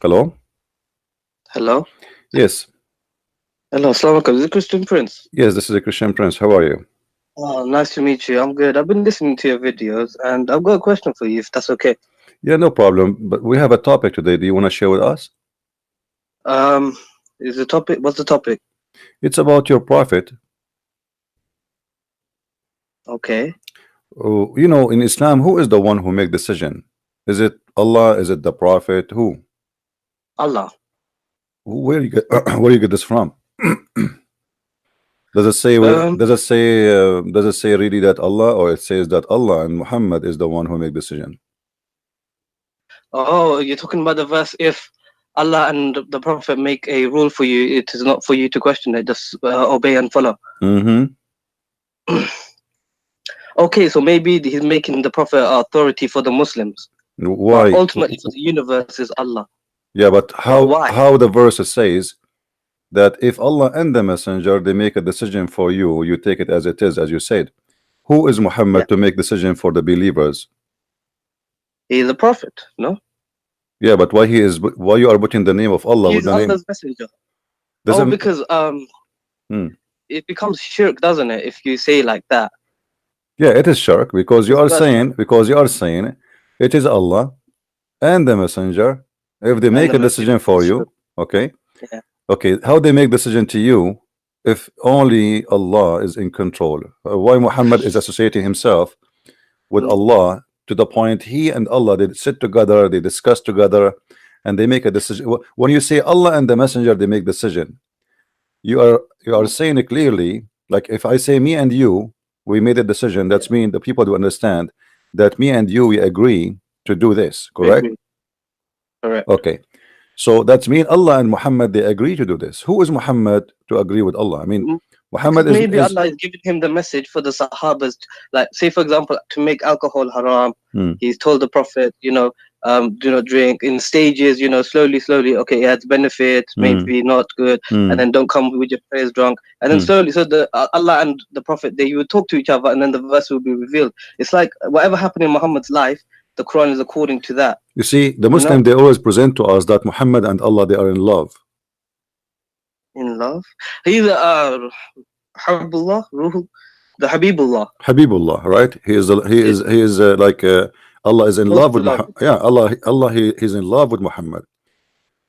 Hello? Hello. Yes. Hello. Assalamu alaikum. Is it Christian Prince? Yes, this is a Christian Prince. How are you? Oh, nice to meet you. I'm good. I've been listening to your videos and I've got a question for you, if that's okay. Yeah, no problem. But we have a topic today. Do you want to share with us? Um, is the topic? What's the topic? It's about your prophet. Okay. Oh, in Islam, who is the one who make decision? Is it Allah? Is it the prophet? Who? Allah. Where you get where you get this from? Does it say Um. does it say really that Allah, or it says that Allah and Muhammad is the one who make decision? Oh, you're talking about the verse. If Allah and the Prophet make a rule for you, it is not for you to question it. Just obey and follow. Mm-hmm. Okay, so maybe he's making the Prophet authority for the Muslims, but Why? ultimately for the universe is Allah. Yeah, but But how why? how the verse says that if Allah and the messenger they make a decision for you, you take it as it is, as you said. Who is Yeah, Muhammad to make decision for the believers? he's a prophet. No, Yeah, but why you are putting the name of Allah with he's the name? Allah's messenger. Oh, Doesn't because hmm. it becomes shirk, doesn't it? If you say like that, Yeah, it is shirk because you this are verse saying it is Allah and the messenger. If they and make the a messenger decision for is shirk. you, okay, Yeah. okay, how they make decision to you if only Allah is in control? Why Muhammad is associating himself with Mm. Allah to the point he and Allah they sit together, they discuss together, and they make a decision. When you say Allah and the messenger they make decision, you are Mm. saying it clearly. Like if I say me and you we made a decision, Yeah, that's mean the people do understand that me and you we agree to do this, we correct? agree. Correct. Okay, so that's mean Allah and Muhammad they agree to do this. Who is Muhammad to agree with Allah? I mean, Mm. Because Muhammad is maybe is Allah is giving him the message for the Sahabas. Like, say for example, to make alcohol haram, hmm, He's told the Prophet, do not drink in stages. Slowly, slowly. Okay, it has benefits, hmm, maybe not good, and hmm, then don't come with your prayers drunk, and then hmm. slowly. So the Allah and the Prophet they would talk to each other, and then the verse will be revealed. It's like whatever happened in Muhammad's life, the Quran is according to that. You see, the You know, Muslim they always present to us that Muhammad and Allah they are in love. in love. He's Habibullah, Ruhu, the Habibullah, Habibullah, right? He is like Allah is in most love with beloved. Muhammad. Yeah, Allah he's in love with Muhammad.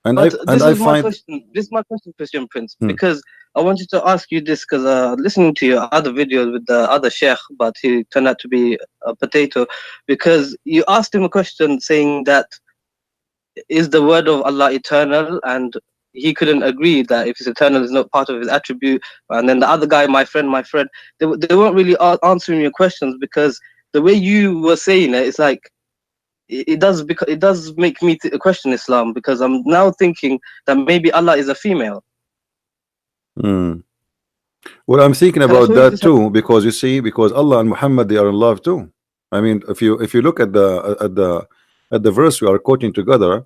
And I But and this I is my find question. This is my question, Christian Prince, hmm, because I wanted to ask you this because listening to your other videos with the other sheikh, but he turned out to be a potato, because you asked him a question saying that is the word of Allah eternal, and he couldn't agree that if it's eternal, is not part of his attribute. And then the other guy, my friend, they weren't really answering your questions because the way you were saying it, it's like it does make me question Islam because I'm now thinking that maybe Allah is a female. hmm. Well, I'm thinking Can I about show you that this? too because you see, because Allah and Muhammad they are in love too. I mean, if you look at the verse we are quoting together,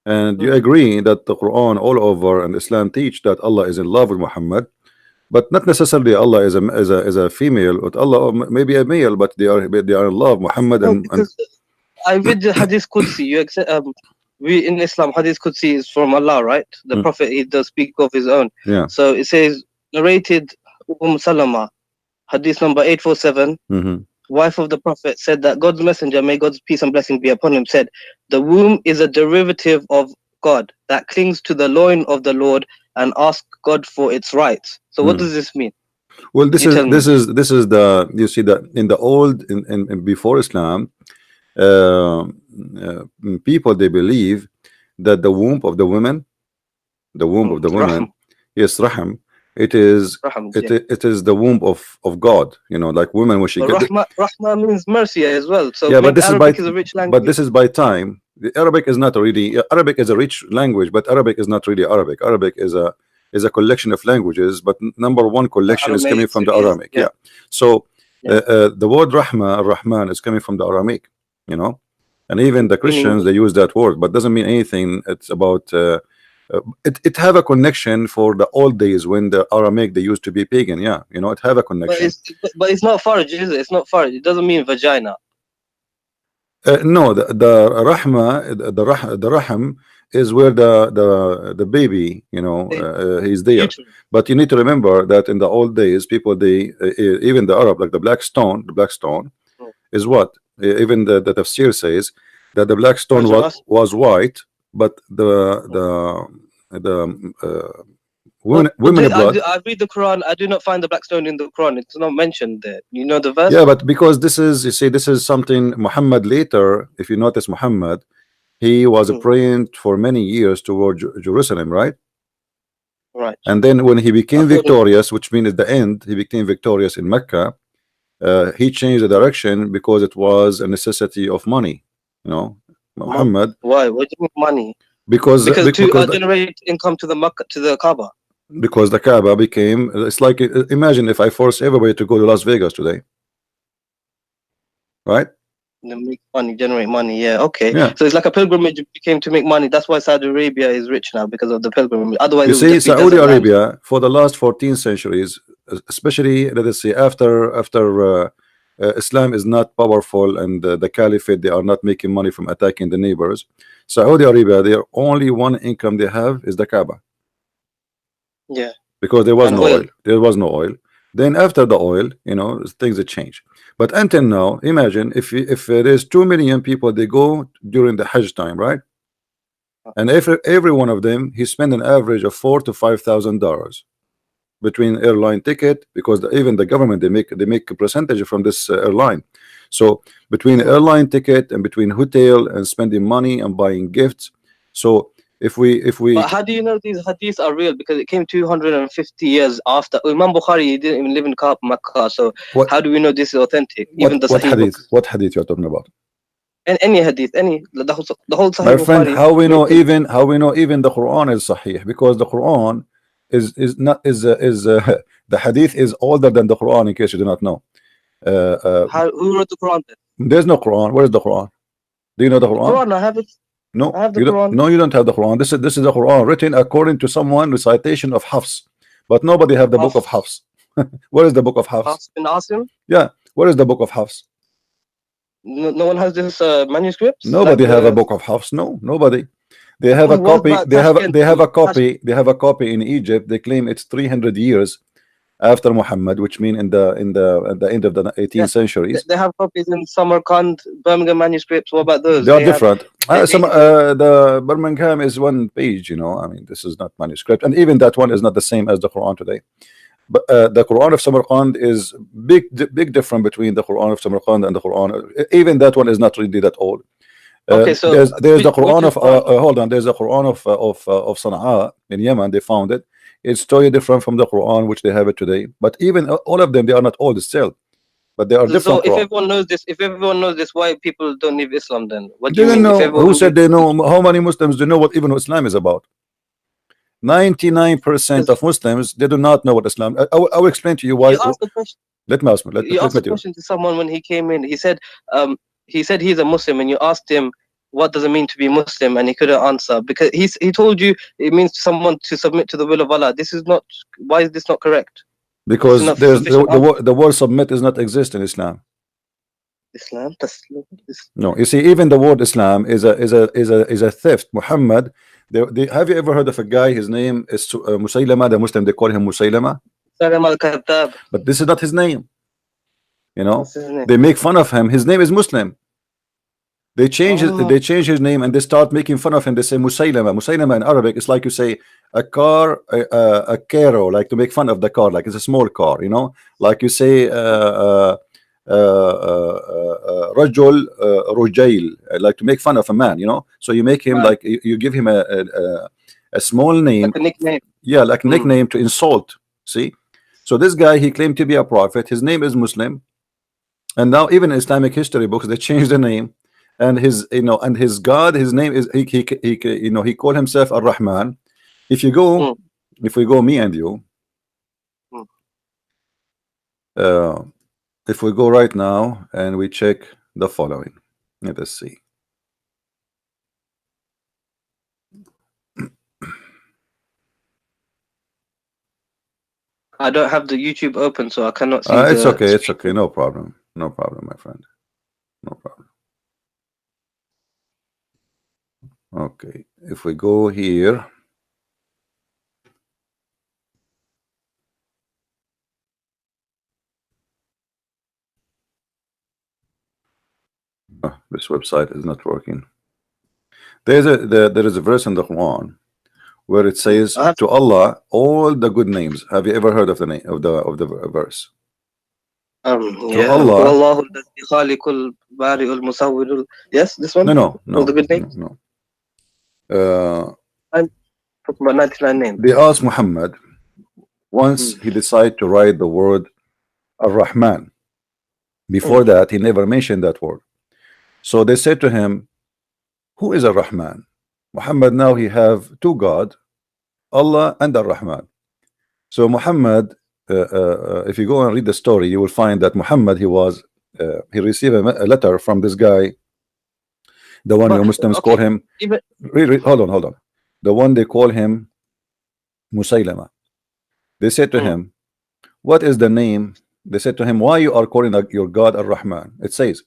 and you Mm. agree that the Quran all over and Islam teach that Allah is in love with Muhammad, but not necessarily Allah is a female, but Allah maybe a male, but they are in love Muhammad No, and because I read the Hadith Qudsi. You accept, we in Islam, Hadith Qudsi is from Allah, right? The mm, Prophet he does speak of his own. yeah. So it says narrated Salama, Hadith number 847. Hmm. Wife of the Prophet said that God's messenger, may God's peace and blessing be upon him, said, "The womb is a derivative of God that clings to the loin of the Lord and asks God for its rights." So what Mm. does this mean? Well, this You is tell this me. is this is the you see that in the old in before Islam, uh, people they believe that the womb of the Rahm, women, yes, raham, it is Rahm, it yeah. it is the womb of God. Like women when she But get Rahma means mercy as well. So yeah, but maybe this is by Arabic is a rich but this language. is by time. The Arabic is not really Arabic is a rich language, but Arabic is not really Arabic. Arabic is a collection of languages, but number one collection is coming Aramaic, from the Syriac, Aramaic. yeah, Yeah, so yeah. the word Rahma, Rahman, is coming from the Aramaic. You know, and even the Meaning, Christians they use that word, but doesn't mean anything. It's about it have a connection for the old days when the Aramaic they used to be pagan. Yeah, it have a connection. but it's not farj, is it? It's not farj. It doesn't mean vagina. No, the rahma, the raham is where the baby, you know, The he's there. uterus. But you need to remember that in the old days, people, they even the Arab, like the black stone Mm. is what even the tafsir says that the black stone Hajar Aswad. was white, but the women blood. I read the Quran. I do not find the black stone in the Quran. It's not mentioned there. You know the verse? Yeah, but because this is, you see, this is something Muhammad later, if you notice, Muhammad, he was Mm. praying for many years toward Jerusalem, right? Right. And then when he became According. victorious, which means at the end he became victorious in Mecca, he changed the direction because it was a necessity of money, you know, Money. Muhammad. Why? What do you mean money? Because Because to because generate income to the Makkah, to the Kaaba. because the Kaaba became, it's like, imagine if I force everybody to go to Las Vegas today, right? They make money, generate money. Yeah, okay. Yeah. So it's like a pilgrimage became to make money. That's why Saudi Arabia is rich now because of the pilgrimage. Otherwise, You it would see, just be Saudi desert land. Arabia for the last 14 centuries, especially let us say after Islam is not powerful and the caliphate, they are not making money from attacking the neighbors. Saudi Arabia, their only one income they have is the Kaaba, Yeah, because there was and no oil. oil. There was no oil. Then after the oil, you know, things that change. But until now, imagine if there's 2 million people, they go during the Hajj time, right? And every one of them, he spend an average of $4,000 to $5,000 between airline ticket, because even the government, they make a percentage from this airline. So between Mhm. airline ticket and between hotel and spending money and buying gifts. So if we But how do you know these hadiths are real? Because it came 250 years after. Imam Bukhari, he didn't even live in Makkah. So what how do we know this is authentic? Even the what Sahih hadith, books. what hadith you're talking about, And any hadith, the whole my Sahih friend? Bukhari How we know written. even the Quran is sahih? Because the Quran is not is the hadith is older than the Quran, in case you do not know. Who wrote the Quran then? There's no Quran. Where is the Quran? Do you know the The Quran? Quran, I have it. I No, have the you don't. Quran. No, you don't have the Quran. This is the Quran written according to someone recitation of Hafs, but nobody have the book of Hafs, Hafs. Where is the book of Hafs? Hafs bin Asim. Yeah, where is the book of Hafs? No one has this manuscripts like Nobody have a the. book of Hafs. No, nobody. They have a What copy. about Tashkent? They have a copy in Egypt. They claim it's 300 years after Muhammad, which mean at the end of the Yeah, 18th centuries. they have copies in Samarkand, Birmingham manuscripts. What about those? They are They have. different. They The Birmingham is one page. You know, I mean, this is not manuscript, and even that one is not the same as the Quran today. But the Quran of Samarkand is big difference between the Quran of Samarkand and the Quran. Even that one is not really that old. Okay, so There's the which Quran is of Quran? hold on. There's the Quran of Sana'a in Yemen. They found it. It's totally different from the Quran which they have it today. But even all of them, they are not old still, but they are So different Quran. if everyone knows this, why people don't leave Islam then? What do They you don't mean? If know. Who everyone said they know? How many Muslims do know what even Islam is about? 99% because of Muslims, they do not know what Islam. I will explain to you why. you asked the question, Let me ask me. you Let asked me the tell you. question to someone when he came in. He said he's a Muslim, and you asked him what does it mean to be Muslim, and he couldn't answer because he told you it means someone to submit to the will of Allah. This is not. Why is this not correct? This is Because not there's sufficient answer. the word submit does not exist in Islam. Islam, Taslim, No, you see, even the word Islam is a theft. Muhammad, have you ever heard of a guy? His name is Musaylama, the Muslim. They call him Musaylama, Salam al-Kadhab. but this is not his name. You know, What's his name? they make fun of him. His name is Muslim. Oh, They change his name and they start making fun of him. They say Musaylama. Musaylama in Arabic, it's like you say a car, a caro, like to make fun of the car, like it's a small car. You know, like you say. Rajul Rujail, like to make fun of a man, you know. So you make him man, like you give him a small like name, a nickname. yeah, like Mm. nickname to insult. See, so this guy, he claimed to be a prophet. His name is Muslim, and now even in Islamic history books they changed the name, and his and his God, his name is he called himself Ar-Rahman. If you go, Mm. if we go, me and you, Mm. uh, if we go right now and we check the following, let us see. I don't have the YouTube open, so I cannot see It's the okay. It's screen. okay. No problem. No problem, my friend. No problem. Okay, if we go here, this website is not working. There is a verse in the Quran where it says I have to Allah all the good names. Have you ever heard of the name of the verse? To yeah. Allah. Wallahu alladhi khaliqul bari'ul musawwirul. Yes, this one. No, All the no, good no, names. no. Uh, I'm talking about 99 names. they asked Muhammad once he decided to write the word Ar-Rahman. Before that, he never mentioned that word. So they said to him, who is Ar-Rahman? Muhammad, now he have two God, Allah and Ar-Rahman. So Muhammad, if you go and read the story, you will find that Muhammad, he received a letter from this guy, the one your But Muslims okay, call him. even Hold on. The one they call him Musaylama. They said to him, what is the name? They said to him, why you are calling your God Ar-Rahman? It says,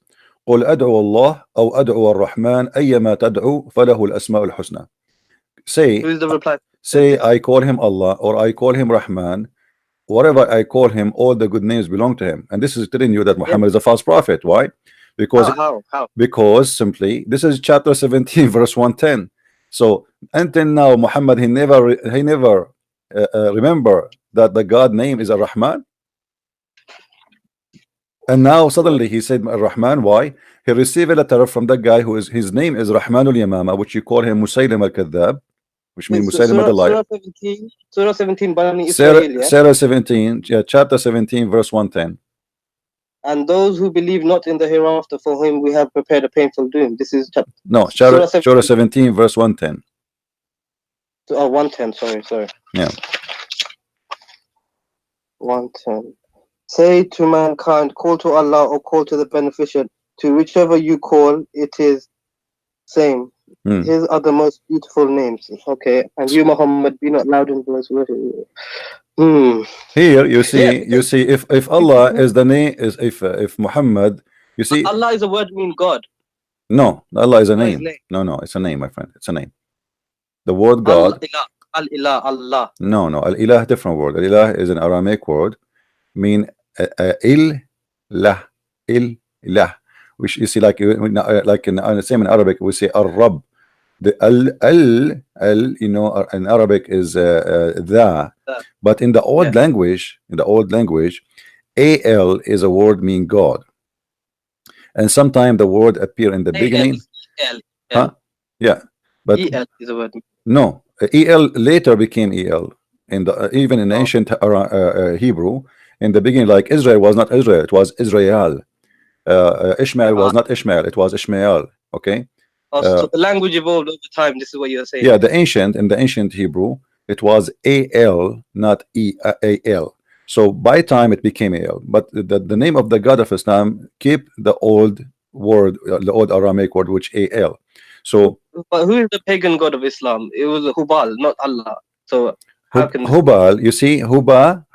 قل أدعو الله أو أدعو الرحمن أيما تدعو فله الأسماء الحسنى. who is the reply? Say I call him Allah or I call him Rahman. Whatever I call him, all the good names belong to him. And this is telling you that Yeah. Muhammad is a false prophet. Why? Because How? because simply this is chapter 17 verse 110. So until now Muhammad he never remember that the God name is Ar-Rahman. And now suddenly he said Ar-Rahman. Why? He received a letter from that guy who is his name is Rahmanul Yamama, which you call him Musaylim al-Kadhab, which means Musaylim the liar. Surah 17 Bani Israel, yeah? Surah 17, chapter 17 verse 110. And those who believe not in the hereafter, for whom we have prepared a painful doom. This is No, Surah Surah 17 verse 110. 110, sorry. Yeah. 110. Say to mankind, call to Allah or call to the beneficent. To whichever you call, it is same. His are the most beautiful names. Okay. And you, Muhammad, be not loud in voice. Here you see if Allah is the name, is if Muhammad, you see Allah is a word mean God. No, Allah is a What is name. name? No, it's a name, my friend. It's a name. The word God. Al-Ilah, Allah. No, Al-Ilah, different word. Al-Ilah is an Aramaic word, mean Il-lah, which you see like in same in Arabic we say Ar-Rab. The al you know in Arabic is the, but in the old language, al is a word mean God, and sometimes the word appear in the beginning. Huh? Yeah, but El is a word. No, el later became el in the even in ancient Hebrew. In the beginning, like Israel was not Israel, it was Israel. Ishmael was not Ishmael, it was Ishmael. Okay. So the language evolved over time. This is what you're saying. Yeah, in the ancient Hebrew, it was al, not al. So by time it became al. But the name of the God of Islam keep the old word, the old Aramaic word, which al. So, but who is the pagan god of Islam? It was Hubal, not Allah. So how can Hubal? You see, Huba,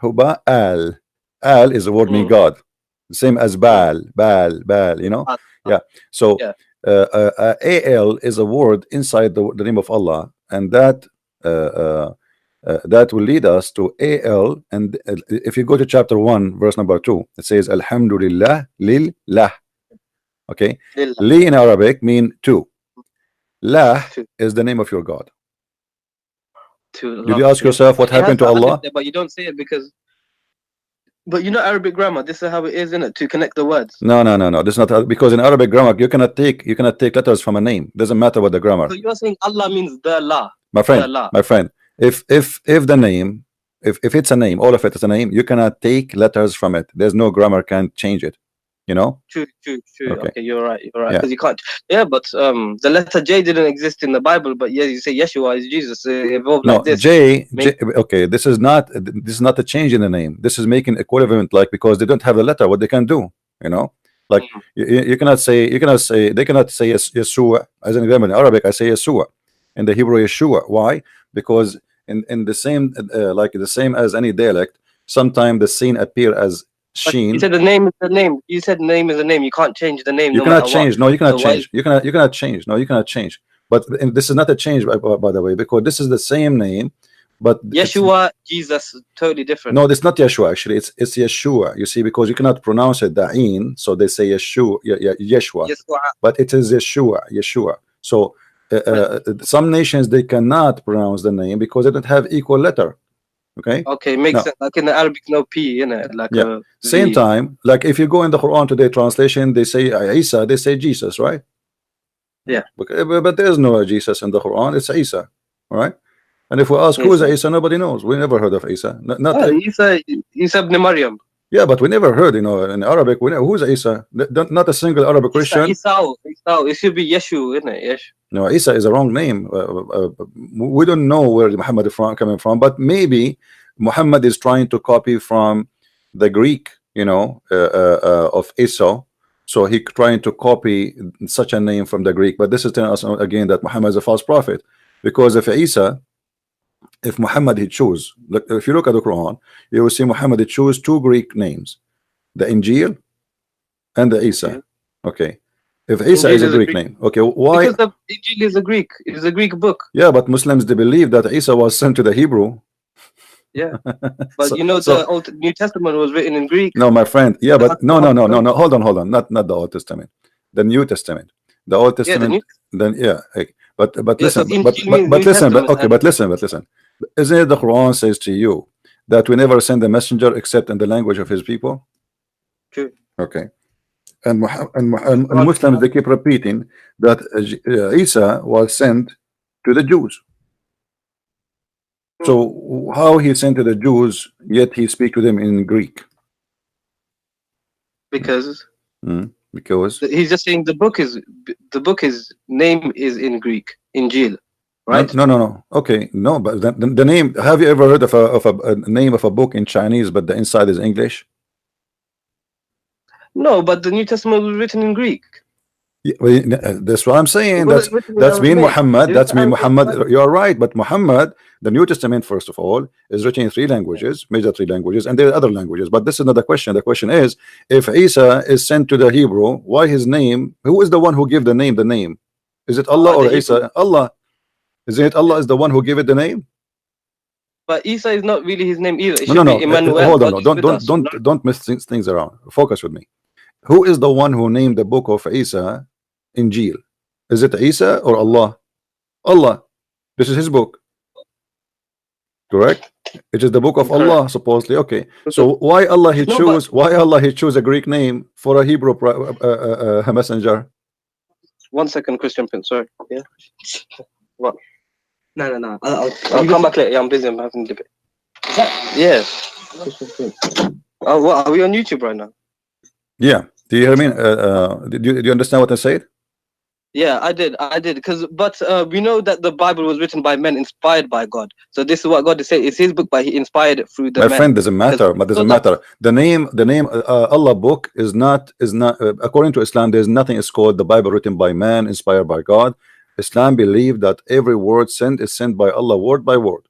al is the word mean God, same as Baal. You know, yeah. So al is a word inside the name of Allah, and that that will lead us to al. And if you go to chapter 1 verse number 2, it says Alhamdulillah lillah. Okay, li in Arabic mean two. Lah is the name of your God. Did you ask yourself what happened to Allah? But you don't say it because. But you know Arabic grammar. This is how it is, isn't it? To connect the words. No. This is not how, because in Arabic grammar you cannot take letters from a name. Doesn't matter what the grammar. So you're saying Allah means the La. My friend. If the name, if it's a name, all of it is a name, you cannot take letters from it. There's no grammar can change it. You know. True. Okay, you're right. Because you can't. Yeah, but the letter J didn't exist in the Bible, but yeah, you say Yeshua is Jesus. It evolved like this. J. Okay, this is not a change in the name. This is making equivalent, like, because they don't have the letter, what they can do. You know, like you cannot say they cannot say Yeshua as an example. In Arabic, I say Yeshua. In the Hebrew, Yeshua. Why? Because in the same like the same as any dialect, sometimes the scene appear as Sheen. You said the name is the name. You said name is the name. You can't change the name. You cannot change. No, you cannot change. You cannot change. No, you cannot change. But and this is not a change, by the way, because this is the same name, but Yeshua, Jesus, totally different. no, it's not Yeshua. Actually, it's Yeshua. You see, because you cannot pronounce it Da'in, so they say Yeshua, Yeshua, but it is Yeshua. So some nations they cannot pronounce the name because they don't have equal letter. Okay, makes sense. Like in the Arabic, no P in it. Like yeah. Same time, like if you go in the Quran today translation, they say Isa, they say Jesus, right? Yeah. But there's no Jesus in the Quran. It's Isa, all right? And if we ask who is Isa, nobody knows. We never heard of Isa. Isa ibn Maryam. Yeah, but we never heard, in Arabic. We know who's Isa. Not a single Arabic Christian. Isa. It should be Yeshu, isn't it? Yes. No, Isa is a wrong name. We don't know where Muhammad is coming from, but maybe Muhammad is trying to copy from the Greek, of Isa. So he trying to copy such a name from the Greek. But this is telling us again that Muhammad is a false prophet, because if Muhammad he chose, if you look at the Quran, you will see Muhammad he chose two Greek names, the Injil and the Isa. Okay. If Isa is a Greek name, okay, why? Because the Injil is a Greek. It's a Greek book. Yeah, but Muslims they believe that Isa was sent to the Hebrew. Yeah, but the Old New Testament was written in Greek. No, my friend. Yeah, but no. Hold on. Not the Old Testament, the New Testament. The Old Testament. But listen. But listen. Isn't it the Quran says to you that we never send a messenger except in the language of his people? True. Okay. And Muslims they keep repeating that Isa was sent to the Jews. So how he sent to the Jews, yet he speak to them in Greek? Because he's just saying the book is name is in Greek, Injil, right? No. Okay, no, but the name. Have you ever heard of a name of a book in Chinese, but the inside is English? No, but the New Testament was written in Greek. Yeah, that's what I'm saying. That's mean Muhammad. That's mean Muhammad. You are right, but Muhammad, the New Testament, first of all, is written in 3 languages, major 3 languages, and there are other languages. But this is not the question. The question is, if Isa is sent to the Hebrew, why his name? Who is the one who gave the name? The name is it Allah or Isa? Allah. Isn't it Allah is the one who gave it the name? But Isa is not really his name either. It No. be Emmanuel. Hold on. Don't mess things around. Focus with me. Who is the one who named the book of Isa Injil? Is it Isa or Allah? Allah. This is his book. Correct? It is the book of Allah, supposedly. Okay. So why Allah he choose a Greek name for a Hebrew messenger? 1 second, Christian Pin. Sorry. Yeah. What? No. I'll come back later. Yeah, I'm busy. I'm having a debate. Yeah. Oh, what? Are we on YouTube right now? Yeah. Do you hear me? Do you understand what I said? Yeah, I did. But we know that the Bible was written by men inspired by God. So this is what God is saying. It's his book, but he inspired it through the men. My friend, doesn't matter. But doesn't matter. The name Allah book is not according to Islam. There's nothing is called the Bible written by man, inspired by God. Islam believe that every word sent is sent by Allah, word by word.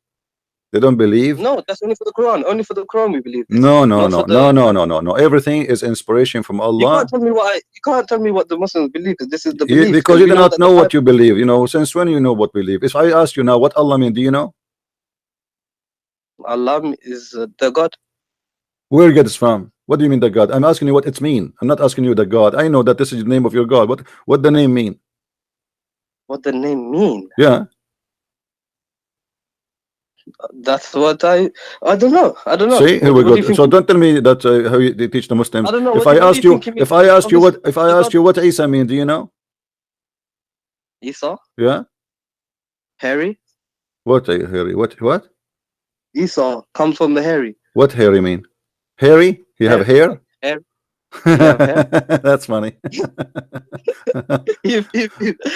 They don't believe. No, that's only for the Quran. Only for the Quran we believe. No. Everything is inspiration from Allah. You can't tell me what the Muslims believe. This is the belief. Because you do not know what you believe. Since when you know what we believe? If I ask you now what Allah means, do you know? Allah is the God. Where it gets from? What do you mean the God? I'm asking you what it means. I'm not asking you the God. I know that this is the name of your God. What the name mean? What the name mean? Yeah. That's what I don't know. See, here we go. So don't tell me that how they teach the Muslims. I don't know. If I ask you what Isa means, do you know? Isa? Yeah. Hairy? What hairy? What? Isa comes from the hairy. What hairy mean? Hairy? You have hair? Hair. That's funny.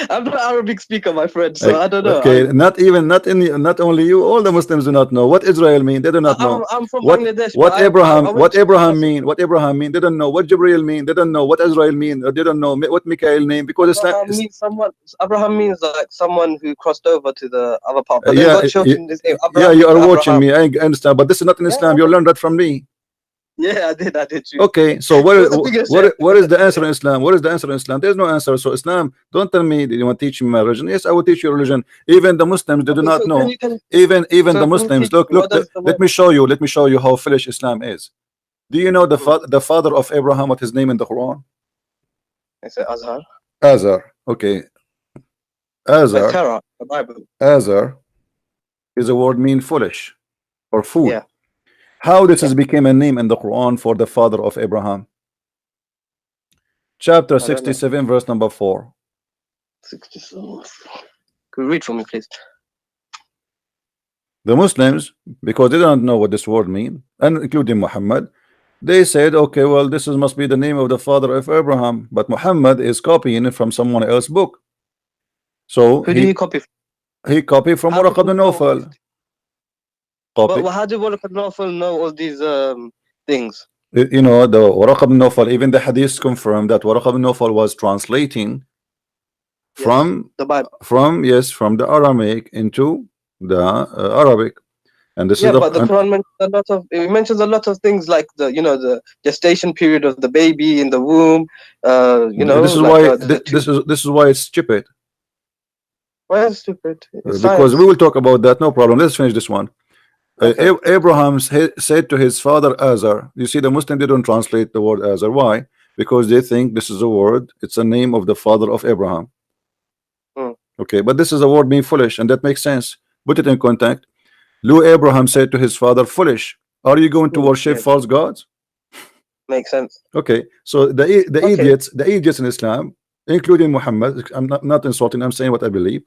I'm not Arabic speaker, my friend, so I don't know. Okay, not only you, all the Muslims do not know what Israel mean. They do not know. I'm from Bangladesh. What Abraham mean. They don't know what Gabriel mean. They don't know what Israel mean. They don't know what Mikael mean, because Abraham means like someone who crossed over to the other part. But you are watching me. I understand, but this is not in Islam. You learned that from me. Yeah, I did choose. Okay, so But the thing is, what is the answer in Islam? What is the answer in Islam? There's no answer. So Islam, don't tell me that you want to teach me my religion. Yes, I will teach you religion. Even the Muslims, they do okay, not so know. can Even so the can you Muslims, teach look, me what does the let word? me show you. Let me show you how foolish Islam is. Do you know Mm. the father of Abraham? What his name in the Quran? I said Azhar, Azar. Okay, like Azar. Torah, the Bible. Azar is a word mean foolish or fool. Yeah, How this yeah. has became a name in the Quran for the father of Abraham? Chapter I don't know. 67, verse number 4. 67. Could you read for me, please? The Muslims, because they don't know what this word means, and including Muhammad, they said, okay, well, this must be the name of the father of Abraham, but Muhammad is copying it from someone else's book. So Who did he copy from? he copied from How did Waraq he ibn know all these? Nawfal. Copy, But how did Waraq Nawfal know all these things? you know, the Waraq ibn Nawfal, even the hadith confirmed that Waraq ibn Nawfal was translating Yes, from the Bible. from the Aramaic into the Arabic, and this is Yeah, the but the Quran mentions a lot of things like the gestation period of the baby in the womb. this is Like why the two. this is why it's stupid. Why is it stupid? It's Because we science. will talk about that, no problem. Let's finish this one. Okay, okay. Abraham said to his father Azar. You see, the Muslim, they don't translate the word Azar. Why? Because they think this is a word, it's a name of the father of Abraham. Mm. Okay, but this is a word being foolish, and that makes sense. Put it in context. Lou Abraham said to his father, foolish, are you going to worship Yeah, false gods? makes sense. Okay, so Okay, the idiots in Islam, including Muhammad, I'm not insulting, I'm saying what I believe.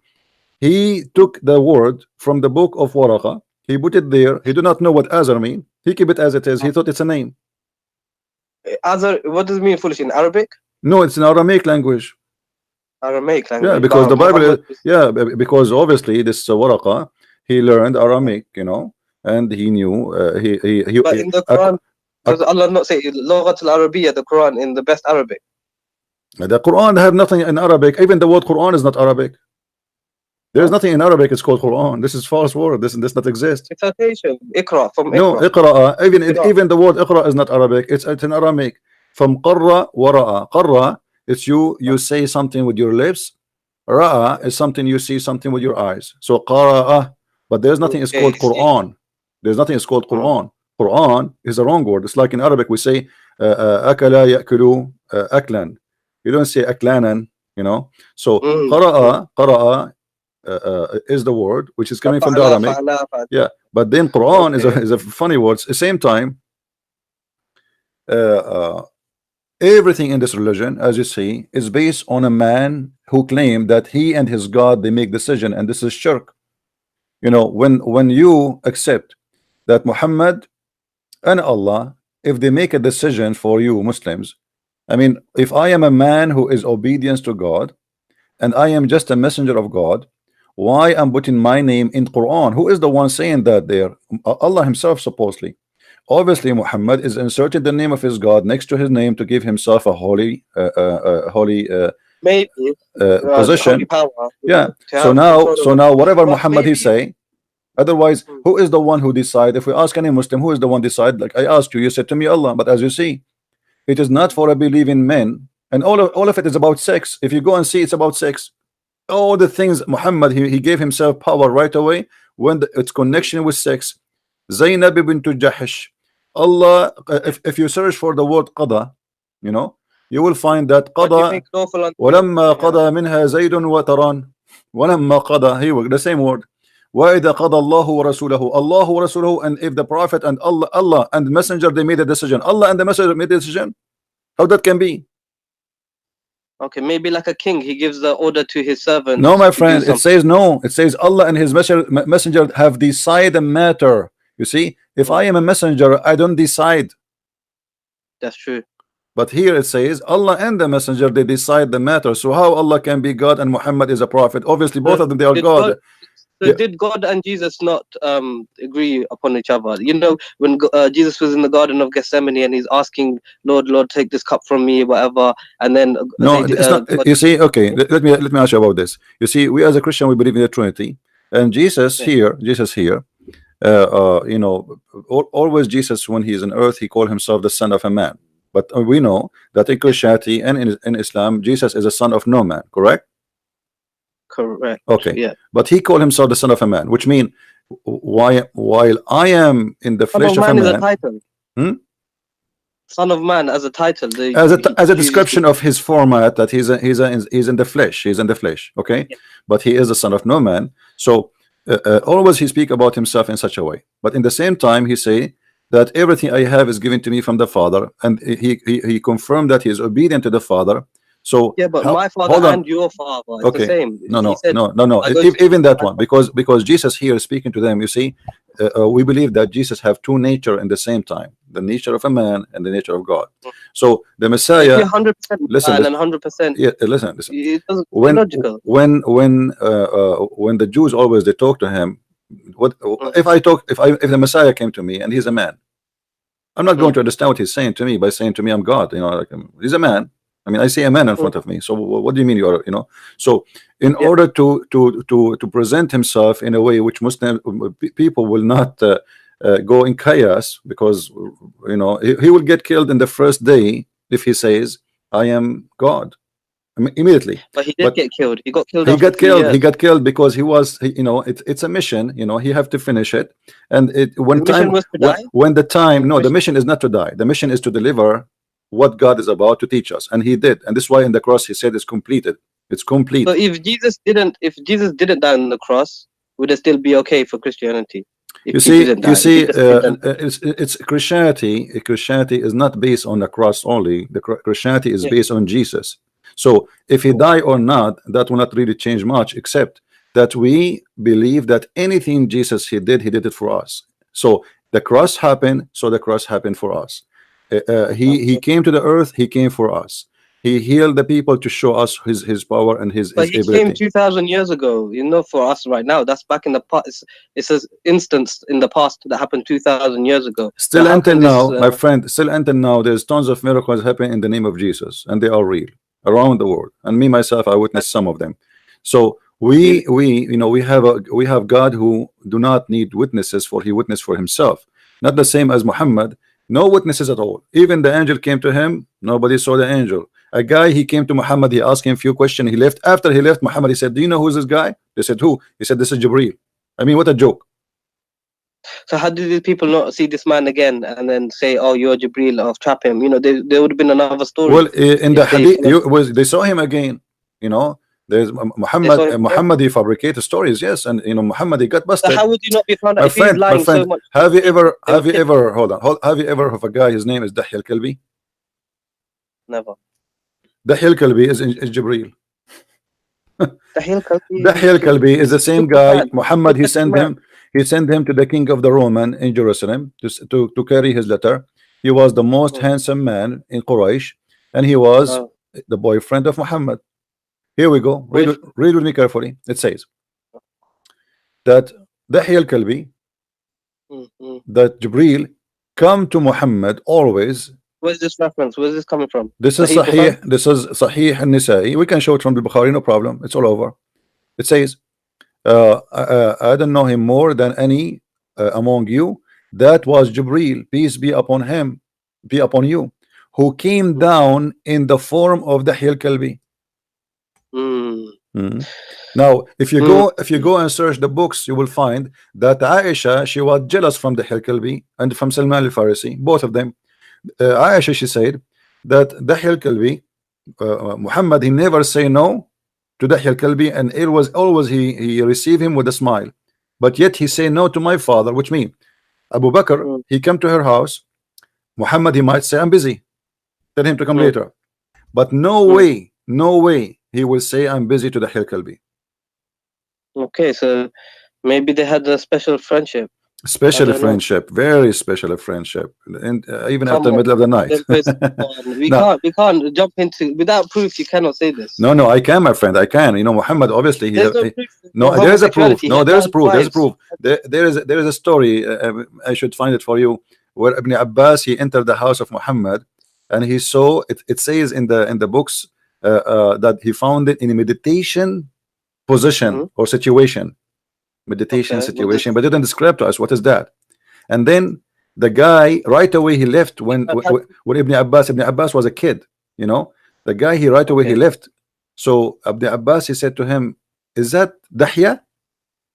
He took the word from the book of Waraqa. He put it there. He do not know what Azar mean. He keep it as it is. He thought it's a name. other. What does it mean foolish in Arabic? No, it's an Aramaic language. Aramaic Yeah, language. because But the Bible is, Muhammad. yeah, because obviously this Waraqa, he learned Aramaic, you know, and he knew But in the Quran, does Allah not say Lughat al-Arabiya, the Quran, in the best Arabic? the Quran have nothing in Arabic. Even the word Quran is not Arabic. There's Huh? nothing in Arabic. It's called Quran. This is false word. This does not exist. It's citation. Iqra from No, Iqra. Iqra. Qira. Even the word Iqra is not Arabic. It's in Aramaic. From Qarra wara'a. Qarra, it's you say something with your lips. Ra'a is something you see something with your eyes. So qara'a. But there's nothing is Okay, called see. Quran. There's nothing is called Quran. Quran is a wrong word. It's like in Arabic we say akala ya'kulu aklan. You don't say aklanan, you know. So qara'a is the word which is coming from the Fa'ala, Aramaic. fa'ala, fa'ala. Yeah, but then Quran Okay. is a funny word. At the same time, uh, uh, everything in this religion, as you see, is based on a man who claimed that he and his God they make decision, and this is shirk. You know, when you accept that Muhammad and Allah, if they make a decision for you Muslims, I mean, if I am a man who is obedience to God and I am just a messenger of God, why I'm putting my name in Quran? Who is the one saying that there? Allah himself supposedly. Obviously Muhammad is inserted the name of his God next to his name to give himself a holy Maybe the holy position. power, Yeah, to have control so over. now whatever But Muhammad he maybe. say, otherwise who is the one who decide? If we ask any Muslim, who is the one decide? Like I asked you, you said to me Allah, but as you see, it is not for a believing men, and all of it is about sex. If you go and see, it's about sex. All the things Muhammad he gave himself power right away when its connection with sex. Zaynab ibn Jahish. Allah, if you search for the word qada, you know, you will find that What do you qada think lawful until? ولما Yeah. قضى منها زيد وتران ولما قضى, here the same word, وإذا قضى الله ورسوله, Allah ورسوله, and if the prophet and Allah and the messenger they made a decision, Allah and the messenger made a decision, how that can be? Okay, maybe like a king, he gives the order to his servant No, my to do friend, it something. says no. It says Allah and his messenger have decided the matter. You see, if I am a messenger, I don't decide. That's true. But here it says Allah and the messenger they decide the matter. So how Allah can be God and Muhammad is a prophet? Obviously, both So of them they are did God? God. So Yeah. did God and Jesus not agree upon each other? You know, when Jesus was in the Garden of Gethsemane and he's asking, Lord, Lord, take this cup from me, whatever, and then No, it's not. God, You see, okay. Let me ask you about this. You see, we as a Christian we believe in the Trinity, and Jesus yeah. here, you know, always Jesus, when he's on earth, he called himself the son of a man. But we know that in Christianity and in Islam, Jesus is a son of no man, correct? Correct. Okay. Yeah. But he called himself the son of a man, which means while I am in the Son flesh of of a man is a man, title. hmm? Son of man as a title. as a description of his format, that he's in the flesh, he's in the flesh, okay? Yeah. But he is the son of no man. So always he speak about himself in such a way, but in the same time he say that everything I have is given to me from the Father, and he confirmed that he is obedient to the Father. So Yeah, but how, my father hold on. and your father, it's the Okay, same. no, He no, said, no, no, no. I go to Even that my one, because Jesus here is speaking to them. You see, we believe that Jesus have two nature in the same time, the nature of a man and the nature of God. So the If Messiah, you're 100% listen, man and 100%, yeah, listen. it doesn't be When logical. when the Jews always they talk to him, what if the Messiah came to me and he's a man? I'm not going to understand what he's saying to me by saying to me I'm God. You know, like, he's a man. I mean, I see a man in front of me. So what do you mean you are? You know. So in order to present himself in a way which Muslim people will not go in chaos, because you know he will get killed in the first day if he says I am God. I mean, immediately. But he did get killed. He got killed He after got 3 killed. years. He got killed because he was, you know, it's a mission. You know, he have to finish it. And The mission was to die? when the time, no, the mission- mission is not to die. The mission is to deliver what God is about to teach us, and he did. And this is why in the cross he said it's completed. It's complete. So if Jesus didn't die on the cross, would it still be okay for Christianity? If he didn't die, if he just didn't- it's Christianity. Christianity is not based on the cross only. The Christianity is Yeah. based on Jesus. So if he die or not, that will not really change much, except that we believe that anything Jesus he did it for us. So the cross happened, so the cross happened for us. He came to the earth, he came for us. He healed the people to show us his power and his But he ability. came 2,000 years ago. You know, for us right now, that's back in the past. It's an instance in the past that happened 2,000 years ago. Still So how until can this, now, my friend, still until now, there's tons of miracles happening in the name of Jesus, and they are real around the world. And me myself, I witnessed some of them. So we you know, we have God who do not need witnesses, for he witnessed for himself. Not the same as Muhammad, no witnesses at all. Even the angel came to him, nobody saw the angel. A guy, he came to Muhammad, he asked him a few questions, he left. After he left, Muhammad, he said, do you know who's this guy? They said, who? He said, this is Gabriel. I mean, what a joke. So how did these people not see this man again and then say, "Oh, you're Jibril," or trap him? You know, there would have been another story. Well, in the hadith, they saw him again. You know, there's Muhammad. He fabricated stories, yes, and you know, Muhammad he got busted. So how would you not be found out My if he's friend, lying so much? have you ever hold on? Have you ever have a guy? His name is Dahya al-Kalbi. Never. Dahya al-Kalbi is Jibril. Dahya al-Kalbi is the same guy. Muhammad, he sent him. He sent him to the king of the Roman in Jerusalem to carry his letter. He was the most handsome man in Quraysh, and he was the boyfriend of Muhammad. Here we go. Read with me carefully. It says that Dahya al-Kalbi, that Jibril come to Muhammad always. Where's this reference? Where's this coming from? This is Sahih. This is Sahih al-Nisa'i. We can show it from the Bukhari, no problem. It's all over. It says, I don't know him more than any among you. That was Jibril, peace be upon him, be upon you, who came down in the form of Dahya al-Kalbi. Now, if you go and search the books, you will find that Aisha, she was jealous from Dahya al-Kalbi and from Salman al-Farisi, both of them. Aisha, she said that Dahya al-Kalbi, Muhammad, he never say no to Dahya al-Kalbi, and it was always he received him with a smile, but yet he say no to my father, which means Abu Bakr, he come to her house, Muhammad, he might say I'm busy, tell him to come later, but no way he will say I'm busy to Dahya al-Kalbi. Okay, so maybe they had a special friendship. Special friendship, very special friendship, and even after the middle of the night. we can't jump into without proof. You cannot say this. No, I can, my friend, I can. You know, Muhammad, obviously, there's a proof. No, there's a proof. There's a proof. There is a story. I should find it for you, where Ibn Abbas, he entered the house of Muhammad, and he saw it. It says in the books that he found it in a meditation position or situation. meditation Okay. What situation, does but didn't describe to us what is that. And then the guy right away he left when Ibn Abbas was a kid, you know, the guy he right away he okay. left. So Ibn Abbas he said to him, is that Dahya?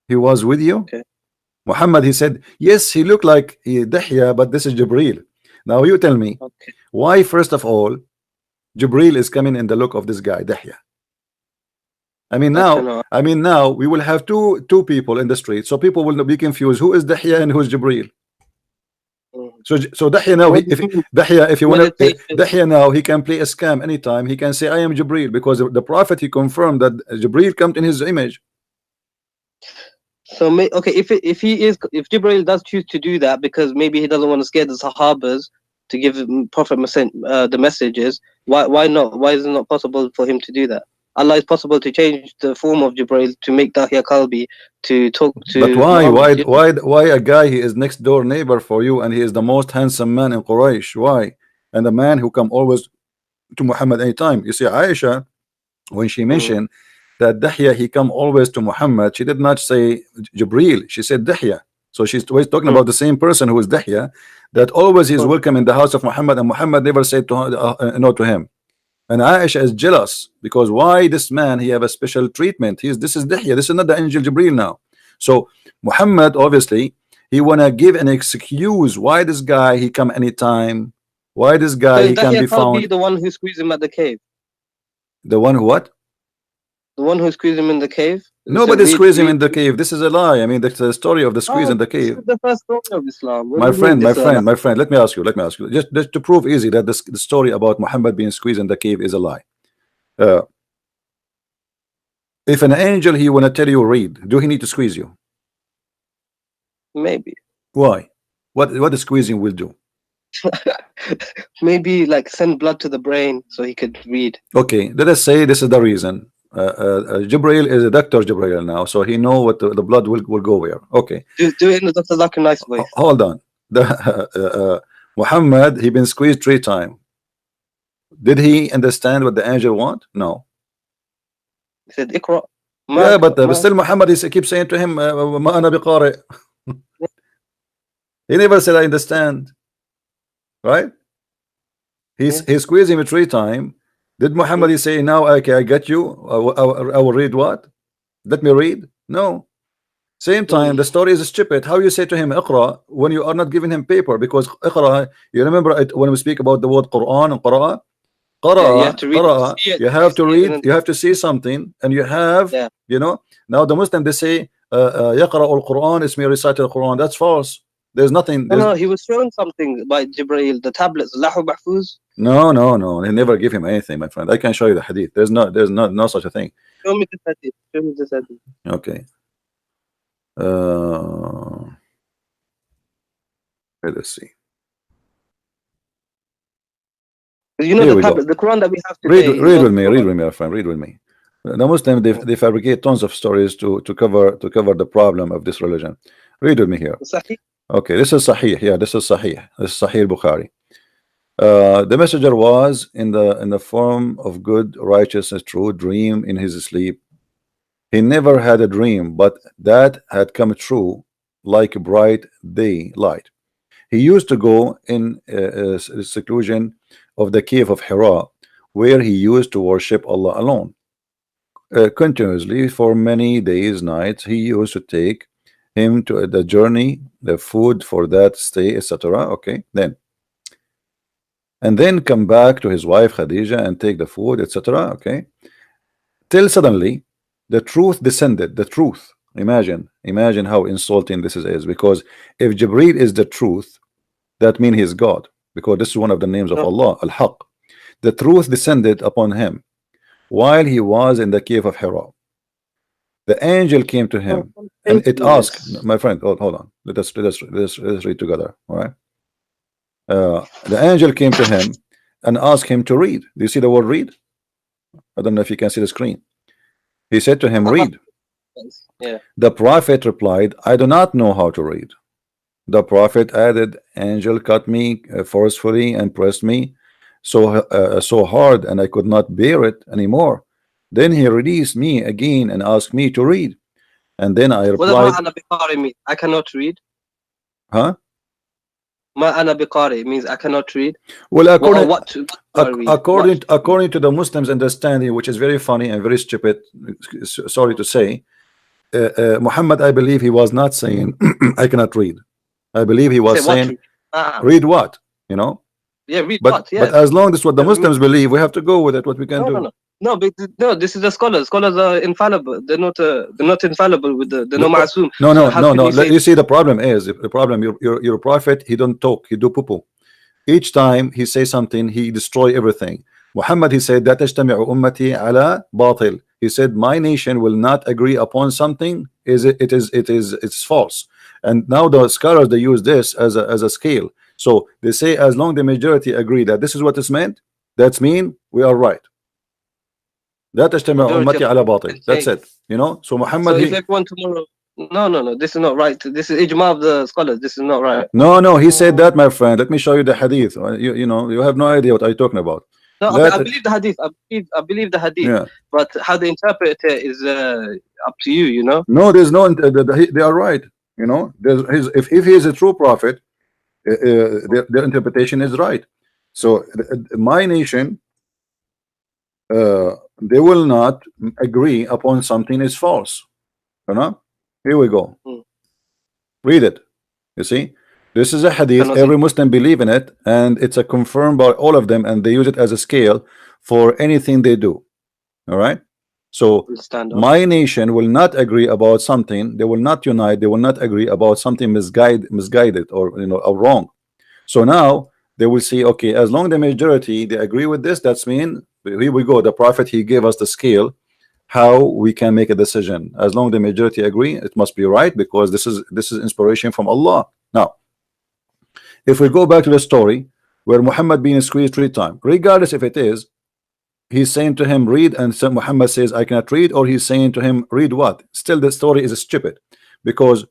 He was with you? Okay. Muhammad he said, yes, he looked like Dahya, but this is Jibril. Now you tell me Okay. why first of all Jibril is coming in the look of this guy Dahya. I mean I don't know. now we will have two people in the street, so people will be confused who is Dahya and who is Jibril. Mm. So Dahya now, What do you mean? Dahya, if you want to, Meditation. Dahya now he can play a scam anytime. He can say I am Jibril because the prophet he confirmed that Jibril come in his image. So okay, if Jibril does choose to do that because maybe he doesn't want to scare the Sahabas to give Prophet the messages, why not? Why is it not possible for him to do that? Allah is possible to change the form of Jibril to make Dahya Kalbi to talk But to Muhammad. why a guy he is next door neighbor for you and he is the most handsome man in Quraysh? Why? And the man who come always to Muhammad anytime. You see Aisha when she mentioned that Dahya he come always to Muhammad, she did not say Jibril, she said Dahya. So she's always talking about the same person who is Dahya, that always is welcome in the house of Muhammad, and Muhammad never said to no to him. And Aisha is jealous because why this man he have a special treatment? This is Dahya, this is not the angel Jibril now. So Muhammad obviously he wanna give an excuse why this guy he come anytime, why this guy So he can Dahya be Kalbi found. the one who squeezed him at the cave. The one who what? The one who squeezed him in the cave. Nobody squeezed him in the cave. This is a lie. I mean, that's the story of the squeeze in the This cave. is the first story of Islam. What do My you mean friend, this is a lie? my friend, let me ask you, just to prove easy that the story about Muhammad being squeezed in the cave is a lie. If an angel he wanna tell you read, do he need to squeeze you? Maybe. Why? What the squeezing will do? Maybe like send blood to the brain so he could read. Okay, let us say this is the reason. Gabriel is a doctor, Gabriel now, so he know what the blood will go where. Okay, Do it in the Dr. Zakir nice voice. hold on. The Muhammad he been squeezed 3 times. Did he understand what the angel want? No. He said Iqra. Yeah, but still Muhammad is keep saying to him ما أنا بقارئ. He never said I understand, right? He's squeezing him 3 times. Did Muhammad say now okay I get you, I will read what? Let me read? No. Same time the story is stupid. How you say to him اقرأ when you are not giving him paper? Because اقرأ, you remember it when we speak about the word Quran and قرأ. Yeah, you have to read. You have to read, you have to see something, and you have, you know. Now the Muslim they say يقرأ القرآن اسمه recite القرآن. That's false. There's nothing. No, he was shown something by Jibreel, the tablets, Lahu Mahfuz. No. He never give him anything, my friend. I can show you the hadith. There's no such a thing. Show me the hadith. Show me the hadith. Okay. Let's see. You know the tablet, the Quran that we have today. Read with me, my friend. Read with me. The Muslim they fabricate tons of stories to cover the problem of this religion. Read with me here. Sahih? Okay, this is Sahih. Yeah, this is Sahih. This is Sahih Bukhari. The messenger was in the form of good, righteousness, true dream in his sleep. He never had a dream, but that had come true like bright daylight. He used to go in seclusion of the cave of Hira, where he used to worship Allah alone. Continuously for many days, nights, he used to take him to the journey, the food for that stay, etc. Okay, and then come back to his wife Khadija and take the food, etc. Okay, till suddenly the truth descended. The truth. Imagine how insulting this is, because if Jibril is the truth, that means he's God, because this is one of the names of Allah, Al-Haq. The truth descended upon him while he was in the cave of Hira. The angel came to him and it asked, my friend, hold on, let us read together. All right. The angel came to him and asked him to read. Do you see the word read? I don't know if you can see the screen. He said to him, read. The prophet replied, I do not know how to read. The prophet added, angel cut me forcefully and pressed me so hard, and I could not bear it anymore. Then he released me again and asked me to read. And then I What does replied, ma'ana biqari mean? I cannot read. huh? Ma'ana biqari means I cannot read. Well, What do I read? according to the Muslims' understanding, which is very funny and very stupid, sorry to say, Muhammad, I believe he was not saying I cannot read. I believe he was Say what? saying Ah, read what, you know. yeah, read But what? Yeah. as long as what the Muslims believe, we have to go with it. What we can do. No, but no. This is the scholars. Scholars are infallible. They're not infallible with the. They're not ma'asum. No, So no, how no, can no. you say? You see, the problem is the problem. Your prophet, he don't talk. He do poo-poo. Each time he say something, he destroy everything. Muhammad, he said that تجتمع أمتي على باطل. He said my nation will not agree upon something. It's false. And now the scholars, they use this as a scale. So they say as long the majority agree that this is what is meant, that's mean we are right. لا تجتمع أمتي على باطل. That's it. You know. So Muhammad. So if everyone tomorrow. No. This is not right. This is ijma of the scholars. This is not right. No. He said that, my friend. Let me show you the hadith. You know, you have no idea what I'm talking about. No, okay, I believe the hadith. I believe the hadith. Yeah. But how they interpret it is up to you. You know. No, there's no. They are right. You know, if he is a true prophet, their interpretation is right. So my nation, they will not agree upon something is false. You know. Here we go. Read it. You see, this is a hadith. Every Muslim believe in it, and it's a confirmed by all of them, and they use it as a scale for anything they do. All right. So my nation will not agree about something. They will not unite. They will not agree about something misguided or or wrong. So now they will see, okay, as long as the majority they agree with this, that's mean here we go. The prophet, he gave us the scale how we can make a decision. As long as the majority agree, it must be right, because this is inspiration from Allah. Now, if we go back to the story where Muhammad being squeezed 3 times, regardless if it is he's saying to him read, and so Muhammad says I cannot read, or he's saying to him read what, still the story is stupid, because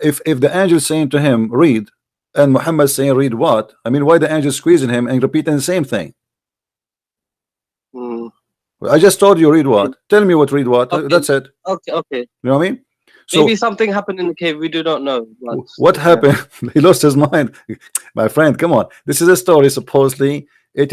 if the angel is saying to him read and Muhammad saying read what, I mean, why the angel squeezing him and repeating the same thing? I just told you read what. Tell me what read what. Okay. That's it. Okay. You know what I mean? So maybe something happened in the cave we do not know. What happened? He lost his mind. My friend, come on. This is a story. Supposedly, this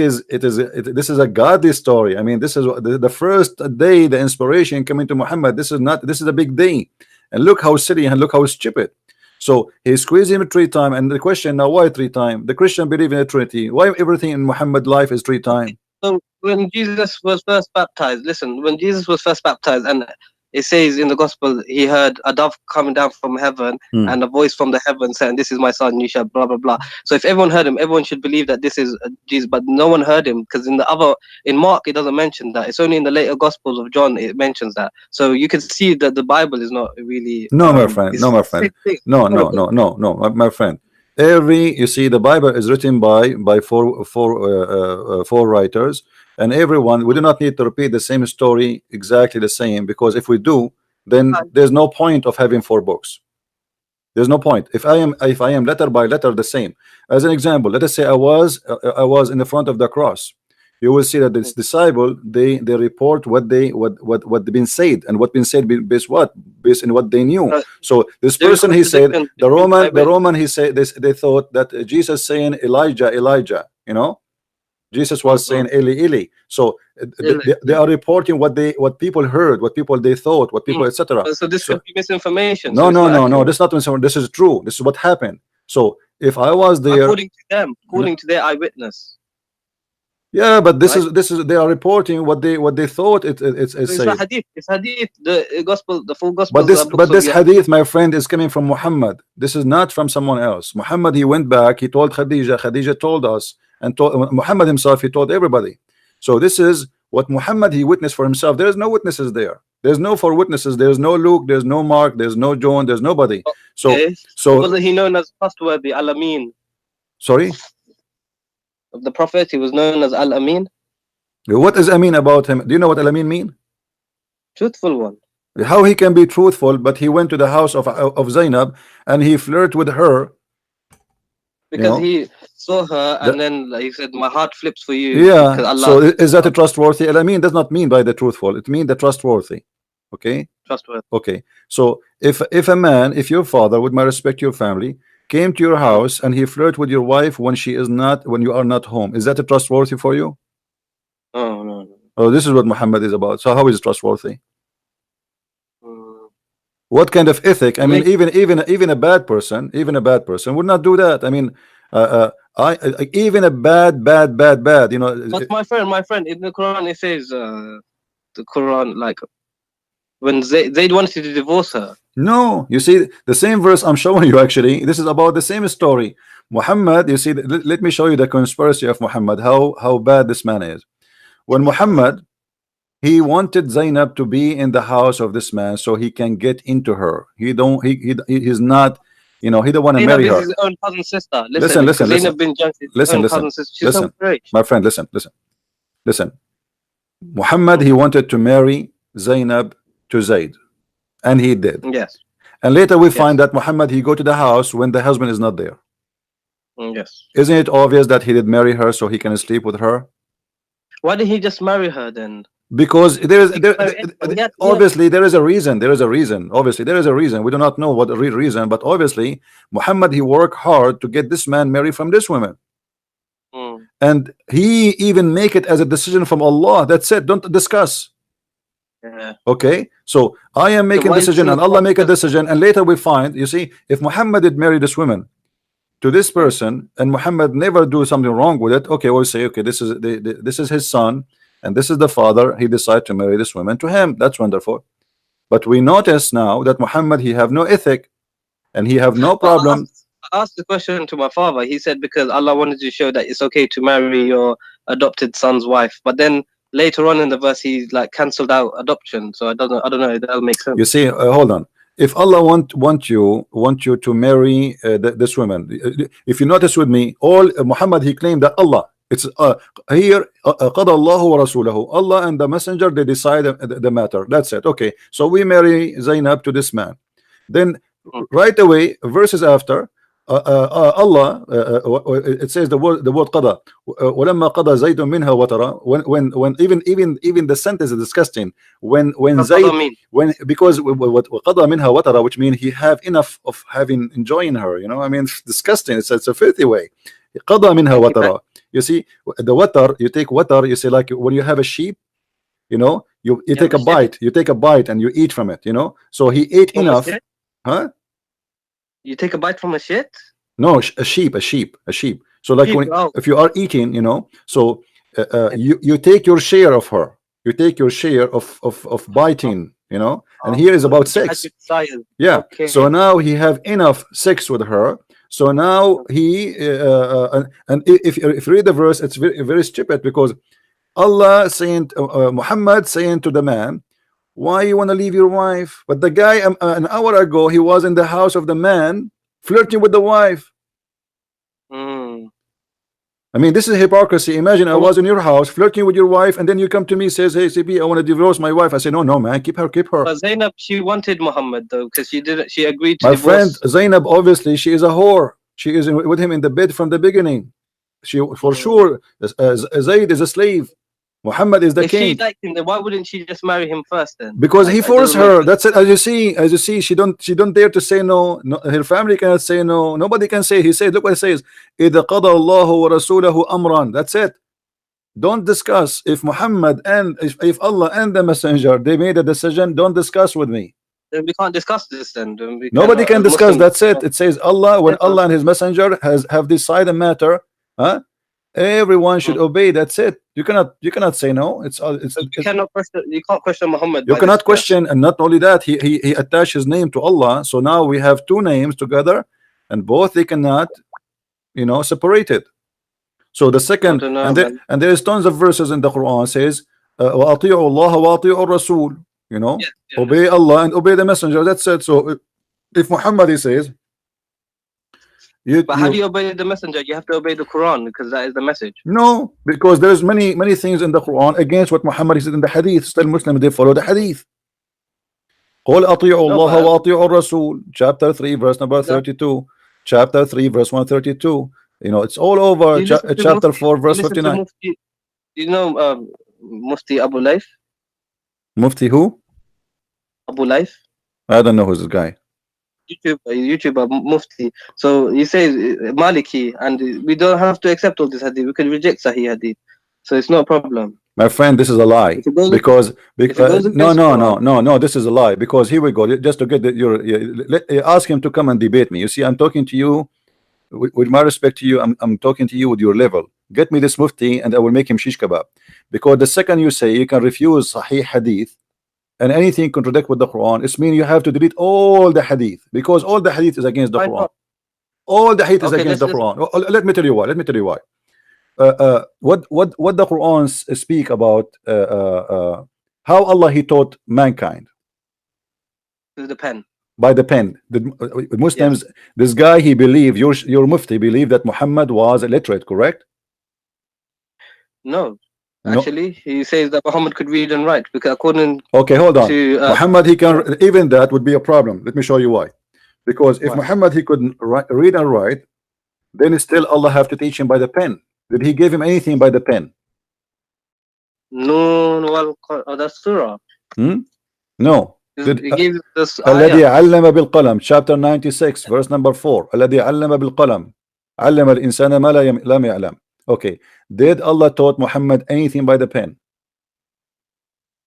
is a godly story. I mean, this is the first day the inspiration coming to Muhammad. This is a big day. And look how silly and look how stupid. So he squeezed him 3 times. And the question now, why 3 times? The Christian believe in the Trinity. Why everything in Muhammad life is 3 times? So when Jesus was first baptized, listen, when Jesus was first baptized, and it says in the gospel, he heard a dove coming down from heaven and a voice from the heaven saying, this is my son, you shall blah, blah, blah. So if everyone heard him, everyone should believe that this is Jesus, but no one heard him, because in Mark, it doesn't mention that. It's only in the later gospels of John, it mentions that. So you can see that the Bible is not really... No, my friend. No, my friend. No, my friend. You see, the Bible is written by four writers, and everyone, we do not need to repeat the same story exactly the same, because if we do, then there's no point of having 4 books. There's no point. If I am letter by letter the same. As an example, let us say I was in the front of the cross. You will see that this disciple, they report what been said, and what been said based in what they knew. So this person, he said, the Roman he said this, they thought that Jesus saying Elijah, you know, Jesus was saying Eli Eli. So they are reporting what people heard, what people they thought, what people etc. So this could be misinformation. No, this is not misinformation. This is true. This is what happened. So if I was there, according to their eyewitness. Yeah, but this is they are reporting what they thought it's hadith. It's hadith, the gospel, the full gospel. But this hadith, my friend, is coming from Muhammad. This is not from someone else. Muhammad, he went back, he told Khadija told us, and told Muhammad himself, he told everybody. So this is what Muhammad, he witnessed for himself. There is no witnesses there. There's no 4 witnesses. There's no Luke, there's no Mark, there's no John, there's nobody. So wasn't he known as trustworthy, Al-Amin? Sorry? Of the prophet, he was known as Al-Amin. What is Amin about him? Do you know what Al-Amin mean? Truthful one. How he can be truthful, but he went to the house of Zaynab and he flirted with her. Because he saw her and then he said, my heart flips for you. Yeah. So is that a trustworthy? Al-Amin does not mean by the truthful. It means the trustworthy. Okay. trustworthy. Okay, so if a man, if your father, with my respect to your family, came to your house and he flirt with your wife when she is not, when you are not home, is that a trustworthy for you? Oh no. Oh, this is what Muhammad is about. So how is it trustworthy? Mm. What kind of ethic? I I mean, mean, even a bad person, even a bad person would not do that. I mean, even a bad, you know. but my friend, in the Quran it says, the Quran, like when they wanted to divorce her. No, you see the same verse I'm showing you. Actually, this is about the same story. Muhammad, you see, let me show you the conspiracy of Muhammad. How bad this man is. When Muhammad, he wanted Zaynab to be in the house of this man so he can get into her. He don't. He's not. You know, he don't want to Zaynab marry is her. his own cousin sister. Listen, Listen, listen, because listen, Zaynab bin Jahsh is his listen, own listen, cousin sister. She's so listen, rich. my friend. Listen. Muhammad, he wanted to marry Zaynab to Zayd, and he did. Yes, And later we find yes, that Muhammad, he go to the house when the husband is not there. yes. Isn't it obvious that he did marry her so he can sleep with her? Why did he just marry her then? Because there is He could marry anyone. obviously there is a reason. There is a reason. Obviously there is a reason. We do not know what the real reason, but obviously Muhammad, he worked hard to get this man married from this woman, Mm. and he even make it as a decision from Allah. That's it. Don't discuss. Yeah. Okay, so I am So making why is it in decision the and Allah Quran? make a Because decision, and later we find, you see, if Muhammad did marry this woman to this person and Muhammad never do something wrong with it, okay, we'll say, okay, this is this is his son and this is the father, he decided to marry this woman to him. That's wonderful. But we notice now that Muhammad, he have no ethic and he have no but problem. I asked the question to my father. He said because Allah wanted to show that it's okay to marry your adopted son's wife. But then later on in the verse, he like cancelled out adoption. So I don't know if that'll make sense. You see, hold on. If Allah want you to marry this woman, if you notice with me, all Muhammad, he claimed that Allah. It's here. قضى الله ورسوله. Allah and the messenger, they decide the matter. That's it. Okay. So we marry Zainab to this man. Then Mm. right away, verses after, Allah, it says the word قضى. ولما قضى زيد منها وترى. When even the sentence is disgusting. When What does Zayd, that mean? when, because what وقضى منها وترى, which means he have enough of having enjoying her. You know, I mean, it's disgusting. It's a filthy way. قضى منها Thank you. وترى. You see, the water, you take water, you say, like when you have a sheep, you know, you take a bite, and you eat from it, you know. So he ate From a enough. shit? Huh? You take a bite from a shit? No, a sheep. So like Sheep, when, oh. if you are eating, you know, so Yeah. you take your share of her. You take your share of biting, you know. And here is about sex. Yeah. Okay. So now he have enough sex with her. So now he and if you read the verse, it's very stupid, because Allah saying Muhammad saying to the man, why you want to leave your wife? But the guy an hour ago, he was in the house of the man flirting with the wife. Mm. I mean, this is hypocrisy. Imagine I was in your house flirting with your wife, and then you come to me, says, hey CP, I want to divorce my wife. I say, no man, keep her. But Zaynab, she wanted Muhammad though, because she agreed to My divorce. friend Zaynab, obviously she is a whore. She is with him in the bed from the beginning. She for sure Zayd is a slave. Muhammad is the If king. she liked him, then why wouldn't she just marry him first then? Because Like, he it forced doesn't make her. sense. That's it. As you see, she don't dare to say no. Her family cannot say no. Nobody can say. He said, look what it says. إِذَا قَضَى اللَّهُ وَرَسُولَهُ أَمْرًا. That's it. Don't discuss. If Muhammad and if Allah and the messenger, they made a decision, don't discuss with me. Then we can't discuss this then. Then we Nobody can cannot, as discuss. Muslims. That's it. It says Allah, when Yeah. Allah and his messenger have decided a matter, huh? Everyone should obey. That's it. You cannot say no. It's You cannot question. You can't question Muhammad. you by cannot this verse. question. And not only that, he attached his name to Allah. So now we have two names together, and both they cannot, you know, separate it. So the second, don't know, and there is tons of verses in the Quran says وَأَطِيعُوا اللَّهَ وَأَطِيعُوا الرَّسُولَ, you know, Yeah. obey Allah and obey the messenger. That's it. So if Muhammad, he says, But how do you obey the messenger? You have to obey the Quran, because that is the message. no, because there's many things in the Quran against what Muhammad said in the Hadith. Still Muslims, they follow the Hadith. قُلْ أَطِيعُوا اللَّهَ وَأَطِيعُوا الرَّسُولَ, chapter 3 verse number 32, chapter 3 verse 132. You know, it's all over. Chapter 4 verse 59. You know Mufti Abu Layth? Mufti who? Abu Life, I don't know who's this guy. YouTuber Mufti. So he says Maliki, and we don't have to accept all this hadith. We can reject Sahih hadith. So it's not a problem. My friend, this is a lie. If it goes, Because if it goes no, against no, Quran, no, no, no, this is a lie. Because here we go. Just to get ask him to come and debate me. You see, I'm talking to you with my respect to you. I'm talking to you with your level. Get me this mufti, and I will make him shish kebab. Because the second you say you can refuse Sahih hadith and anything contradict with the Quran, it's mean you have to delete all the hadith, because all the hadith is against the why Quran. not? All the hadith is Okay, against the let's Quran. Let me tell you why. Let me tell you why. What the Quran speak about how Allah he taught mankind to the pen. by the pen. The Muslims, this guy he believed, your mufti believed that Muhammad was illiterate, correct? No, No. actually, he says that Muhammad could read and write because according Okay, hold on. to Muhammad he can, even that would be a problem. Let me show you why. Because if Why? Muhammad he couldn't read and write, then still Allah have to teach him by the pen. Did he give him anything by the pen? Noon wal that's surah. No. He gave this الذي ayah. علم بالقلم, chapter 96 verse number 4. الذي علم بالقلم علم الإنسان ما لم يعلم. Okay, did Allah taught Muhammad anything by the pen?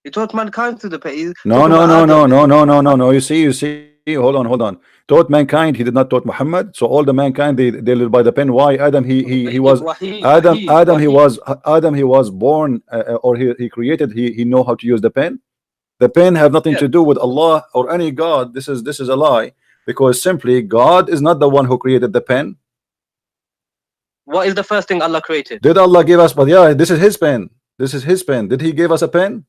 He taught mankind to the pen. No, no, no, no, no, no, no, no, no. You see. Hold on, hold on. Taught mankind. He did not taught Muhammad. So all the mankind they live by the pen. Why Adam? He was Adam. He was born or he created. He know how to use the pen. The pen have nothing to do with Allah or any God. This is a lie, because simply God is not the one who created the pen. What is the first thing Allah created? Did Allah give us? But yeah, this is His pen. This is His pen. Did He give us a pen?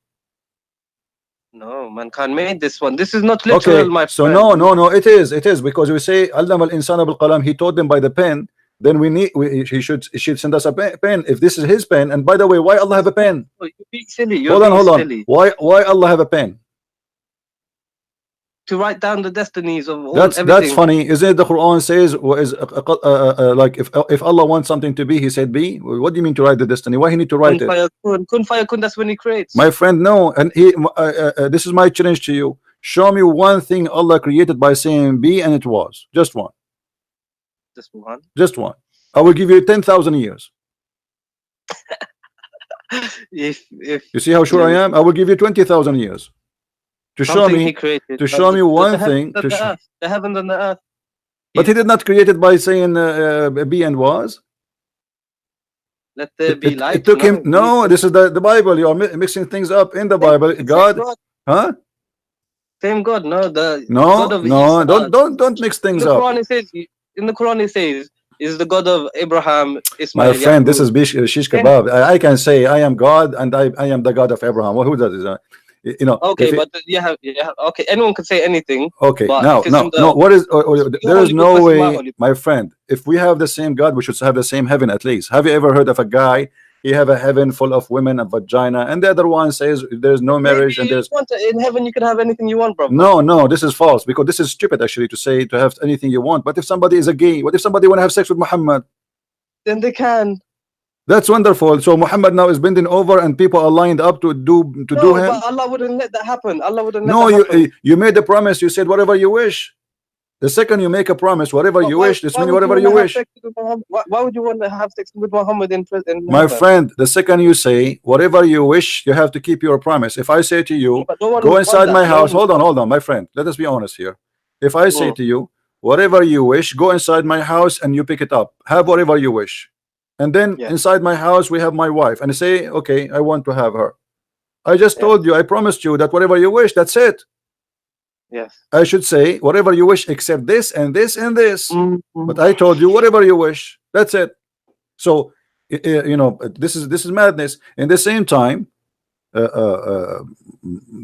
No, mankind made this one. This is not literal, okay, my so friend. no, it is because we say Allama al-insana bil qalam, he taught them by the pen. Then he should send us a pen if this is his pen. And by the way, why Allah have a pen? Oh, you're being silly. Hold on. Silly. Why Allah have a pen? To write down the destinies of all that's everything. That's funny. Isn't it the Quran says like if Allah wants something to be, He said be? What do you mean to write the destiny? Why He need to write it? Kun fayakun, that's when He creates. My friend, no. And this is my challenge to you. Show me one thing Allah created by saying be, and it was just one. Just one. I will give you 10,000 years. if you see how sure I am, I will give you 20,000 years to show me. He created, to show me one thing. The heavens and the earth. But He did not create it by saying be and was. Let there be light. It took him. No, this is the Bible. You are mixing things up in the Bible. God, huh? Same God. No, God of don't mix things up. In the Quran it says is the God of Abraham, Ismail. My friend, this is shish kebab. I can say I am God and I am the God of Abraham. Well, who does this? You know. Okay, but okay. Anyone can say anything. Okay, no. What is? There is no way, my friend. If we have the same God, we should have the same heaven at least. Have you ever heard of a guy? He have a heaven full of women and vagina, and the other one says there's no marriage. And there's in heaven you can have anything you want, bro. No, this is false, because this is stupid actually to say to have anything you want. But if somebody is a gay, what if somebody want to have sex with Muhammad? Then they can. That's wonderful. So Muhammad now is bending over, and people are lined up to do him. But Allah wouldn't let that happen. Allah wouldn't let that happen. You made the promise. You said whatever you wish. The second you make a promise, whatever you wish, this means whatever you wish. Why would you want to have sex with Muhammad in prison? My friend, the second you say whatever you wish, you have to keep your promise. If I say to you, go inside my house, hold on, my friend. Let us be honest here. If I say to you, whatever you wish, go inside my house and you pick it up. Have whatever you wish. And then inside my house we have my wife, and I say, okay, I want to have her. I just told you, I promised you that whatever you wish, that's it. Yes. I should say whatever you wish except this and this and this. But I told you whatever you wish. That's it. So you know, this is madness. In the same time, the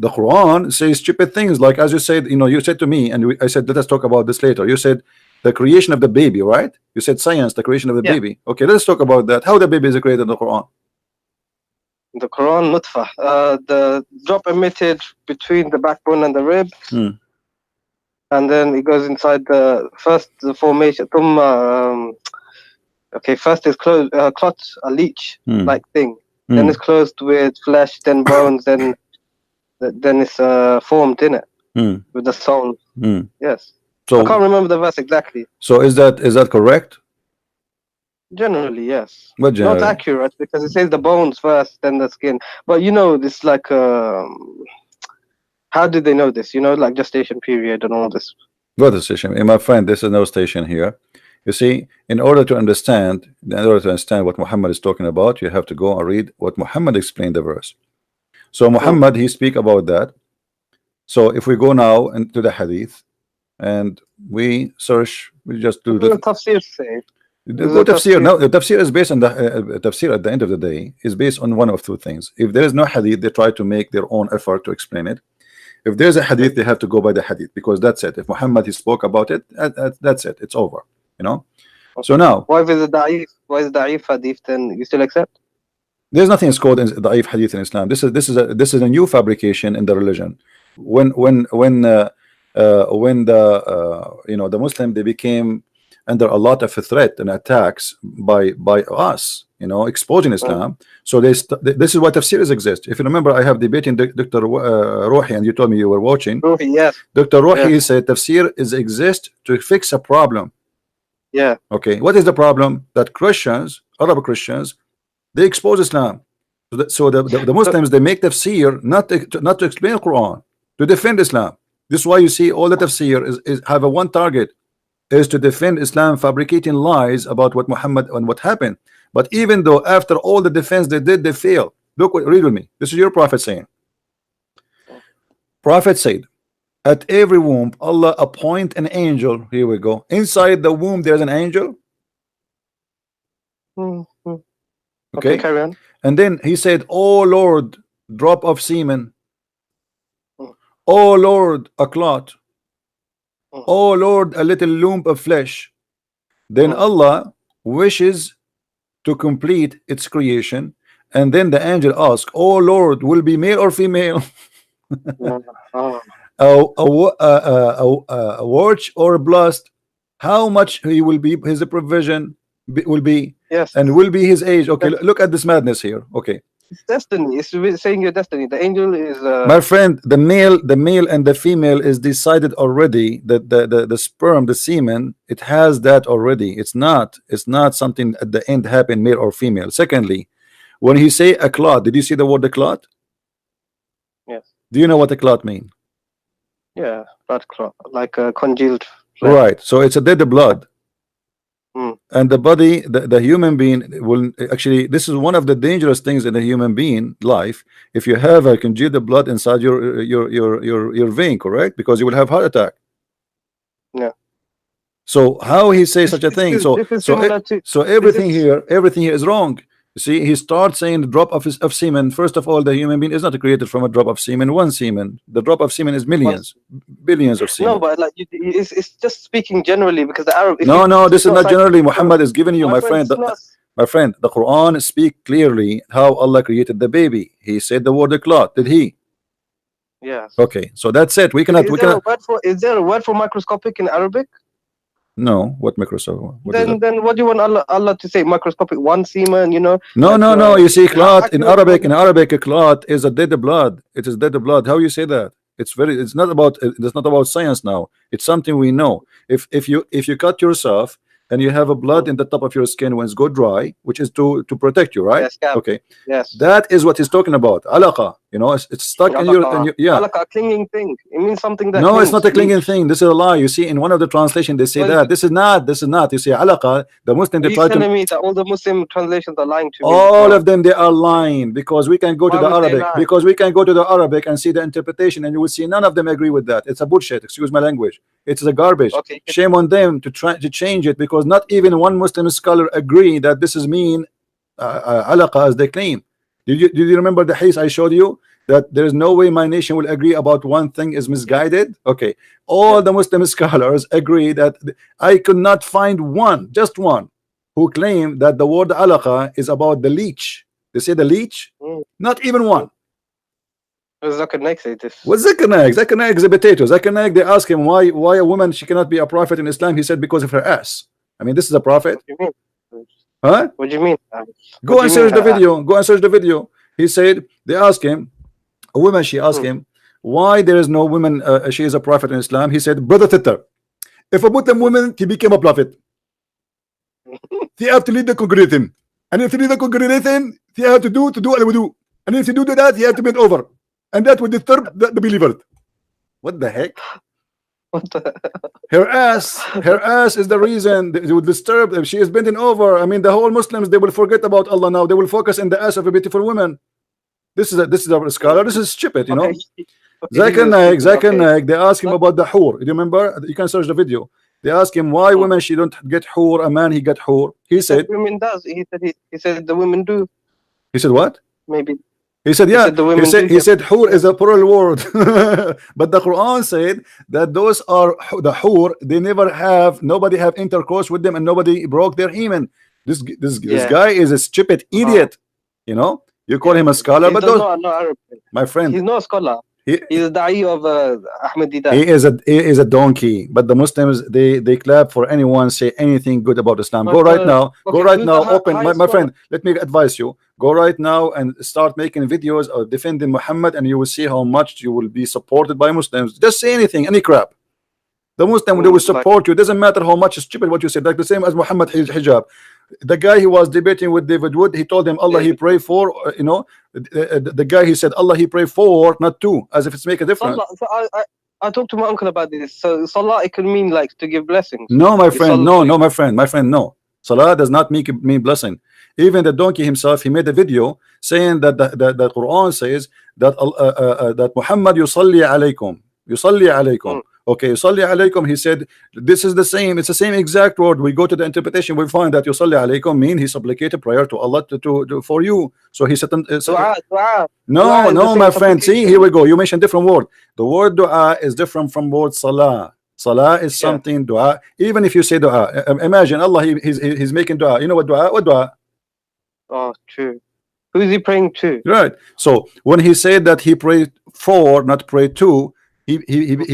Quran says stupid things, like as you said, you know, you said to me, and I said let us talk about this later. You said the creation of the baby, right? You said science, the creation of the baby. Okay, let's talk about that. How the baby is created in the Quran. The Quran, nutfah, the drop emitted between the backbone and the rib, and then it goes inside the formation. Okay, first is closed, clot, a leech like thing. Then it's closed with flesh, then bones, then it's formed in it. Mm. with the soul. Mm. Yes. I So can't remember the verse exactly. so is that correct? Generally, yes. What Not generally? accurate because it says the bones first, then the skin. But you know, this like how did they know this? You know, like gestation period and all this. What is station? My friend, this is no station here. You see, in order to understand what Muhammad is talking about, you have to go and read what Muhammad explained the verse. So Mm. Muhammad, he speak about that. So if we go now into the hadith and we search, we just do What does the the tafsir say? Is go the tafsir. tafsir? Now the tafsir is based on the tafsir at the end of the day is based on one of two things. If there is no hadith, they try to make their own effort to explain it. If there's a hadith, they have to go by the hadith because that's it. If Muhammad he spoke about it, that's it. It's over. You know. So now Why is it da'if? Why is da'if hadith? Then you still accept? there's nothing is called in da'if hadith in Islam. This is a new fabrication in the religion. When the the Muslim, they became under a lot of threat and attacks by us, exposing Islam. So this is why tafsirs exist. If you remember, I have debating Dr. Rohi, and you told me you were watching. Yes. Dr. Rohi Yes. said tafsir exist to fix a problem. Yeah. Okay, what is the problem? That Christians, Arab Christians, they expose Islam. So the Muslims, they make tafsir not to explain the Quran, to defend Islam. This is why you see all the tafsir is have a one target, is to defend Islam, fabricating lies about what Muhammad and what happened. But even though after all the defense they did, they failed. Read with me. This is your prophet saying. Prophet said, at every womb Allah appoint an angel. Here we go. Inside the womb there's an angel. Okay, carry on. And then he said, oh Lord, drop of semen. Oh Lord, a clot. Oh Lord, a little lump of flesh. Then Allah wishes to complete its creation, and then the angel asks, oh Lord, will be male or female? A watch or a blast? How much he will be, his provision will be, Yes. and will be his age. Okay, look at this madness here. Okay, it's destiny. It's saying your destiny. The angel is my friend, the male and the female is decided already. That the sperm, the semen, it has that already. It's not something at the end happen, male or female. Secondly, when he say a clot, did you see the word a clot? Yes. Do you know what a clot mean? Yeah, blood clot, like a congealed flesh. Right, so it's a dead blood. And the body, the human being will actually, this is one of the dangerous things in a human being life. If you have a congealed blood inside your vein, correct? Because you will have heart attack. Yeah. So how he say such a thing? So everything here is wrong. You see, he starts saying the drop of semen. First of all, the human being is not created from a drop of semen, one semen. The drop of semen is millions, billions of semen. No, but like it's just speaking generally, because the Arab. No, this is not generally. Muhammad is giving you, my friend. My friend, the Quran speak clearly how Allah created the baby. He said the word clot. Did he? Yes. Okay, so that's it. We cannot. Is there a word for microscopic in Arabic? No, what microscopic? Then what do you want Allah to say? Microscopic, one semen, No, no. You see, clot in Arabic. In Arabic, a clot is a dead blood. It is dead blood. How you say that? It's not about science now. It's something we know. If you cut yourself and you have a blood in the top of your skin when it's go dry, which is to protect you, right? Yes, yeah. Okay. Yes. That is what he's talking about. Alaqa. It's stuck in your yeah. Alaqa, clinging thing. It means something that. No, it's not a clinging thing. This is a lie. You see, in one of the translations they say that. This is not. You see, alaqa. The Muslim they try to. Telling me that all the Muslim translations are lying to me. All of them, they are lying, because we can go to the Arabic. Because we can go to the Arabic and see the interpretation, and you will see none of them agree with that. It's a bullshit. Excuse my language. It's a garbage. Okay. Shame on them to try to change it, because not even one Muslim scholar agree that this is mean alaqa as they claim. Did you remember the hadith I showed you, that there is no way my nation will agree about one thing is misguided? Okay, all the Muslim scholars agree that. I could not find one, just one, who claim that the word alaqa is about the leech. They say the leech. Not even one. Zakir Naik say this. What's Zakir Naik? Zakir Naik is a potato. Zakir Naik, they ask him why a woman, she cannot be a prophet in Islam. He said because of her ass. I mean, this is a prophet. What do you mean? Huh? What do you mean? Go and search the video. Go and search the video. He said, they asked him, a woman, she asked him, why there is no woman, she is a prophet in Islam. He said, brother sister, if a Muslim woman he became a prophet, they have to lead the congregation, and if you lead the congregation, they have to do al-wudu, and if you do that, you have to bend over, and that would disturb the believers. What the heck? What the? Her ass is the reason they would disturb them. She is bending over. I mean, the whole Muslims, they will forget about Allah now. They will focus in the ass of a beautiful woman. This is a scholar. This is stupid, you know. Okay. Zakir Naik, they ask him about the hur. Do you remember? You can search the video. They ask him why women she don't get hur, a man he get hur. He said women does. He said the women do. He said what? Maybe. He said, yeah. He said, hur is a plural word. But the Quran said that those are the hur. They never have, nobody have intercourse with them, and nobody broke their hymen. This guy is a stupid idiot. You know, you call him a scholar, but those, my friend, he's not a scholar. He's a da'i of Ahmadiyya. He is a donkey. But the Muslims, they clap for anyone say anything good about Islam. Go right now. Go right now. Open, my friend. Let me advise you. Go right now and start making videos of defending Muhammad, and you will see how much you will be supported by Muslims. Just say anything, any crap. The Muslim, they will support you. It doesn't matter how much stupid what you said. Like the same as Muhammad hijab. The guy he was debating with David Wood, he told him Allah he pray for, you know, the guy he said Allah he pray for, not to, as if it's make a difference. So I talked to my uncle about this. So Salah, it can mean like to give blessings. No, my friend, no, my friend, no. Salah does not mean blessing. Even the donkey himself, he made a video saying that the Quran says that that Muhammad yusalli alaykum. Okay, yusalli alaykum, he said this is the same, it's the same exact word. We go to the interpretation, we find that yusalli alaykum mean he supplicated prayer to Allah to for you. So he said no, my friend, see, here we go, you mentioned different word. The word dua is different from word salah. Salah is something, dua, even if you say dua, imagine Allah, he's making dua. You know what dua? Oh, true. Who is he praying to? Right. So when he said that he prayed for, not pray to, he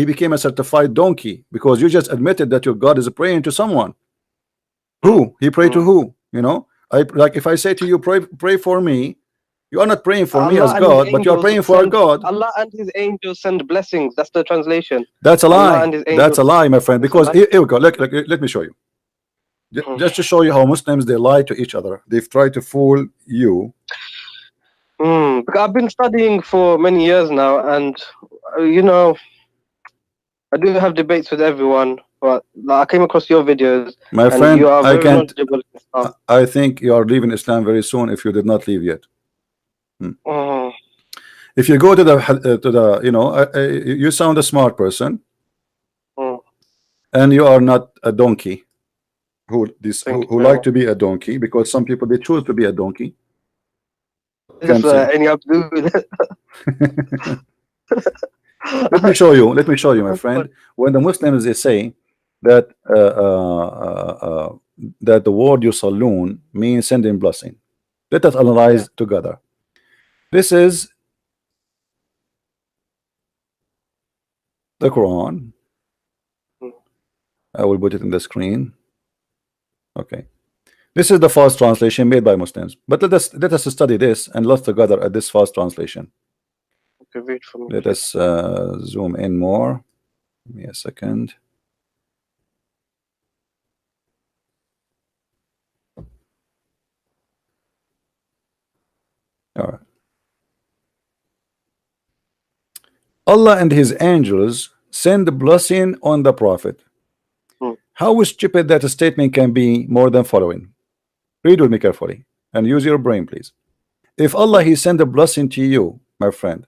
became a certified donkey, because you just admitted that your God is praying to someone. Who? He prayed to who? You know, like if I say to you, pray for me, you are not praying for me as God, but you are praying for God. Allah and his angels send blessings. That's the translation. That's a lie. That's a lie, my friend. Because here we go. Let me show you. Just to show you how Muslims, they lie to each other. They've tried to fool you. Because I've been studying for many years now, and you know, I do have debates with everyone. But I came across your videos, my friend. You are very knowledgeable in Islam. I think you are leaving Islam very soon if you did not leave yet. If you go to the you know, you sound a smart person, and you are not a donkey who like to be a donkey, because some people, they choose to be a donkey. Any Abdool. Let me show you, my friend. When the Muslims, they say that that the word yusallun means sending blessing, let us analyze together. This is the Quran. I will put it in the screen. Okay, this is the first translation made by Muslims, but let us study this and look together at this first translation. Okay, wait for me. Let us zoom in more. Give me a second. All right. Allah and his angels send the blessing on the prophet. How stupid that a statement can be more than following. Read with me carefully and use your brain, please. If Allah he sent a blessing to you, my friend,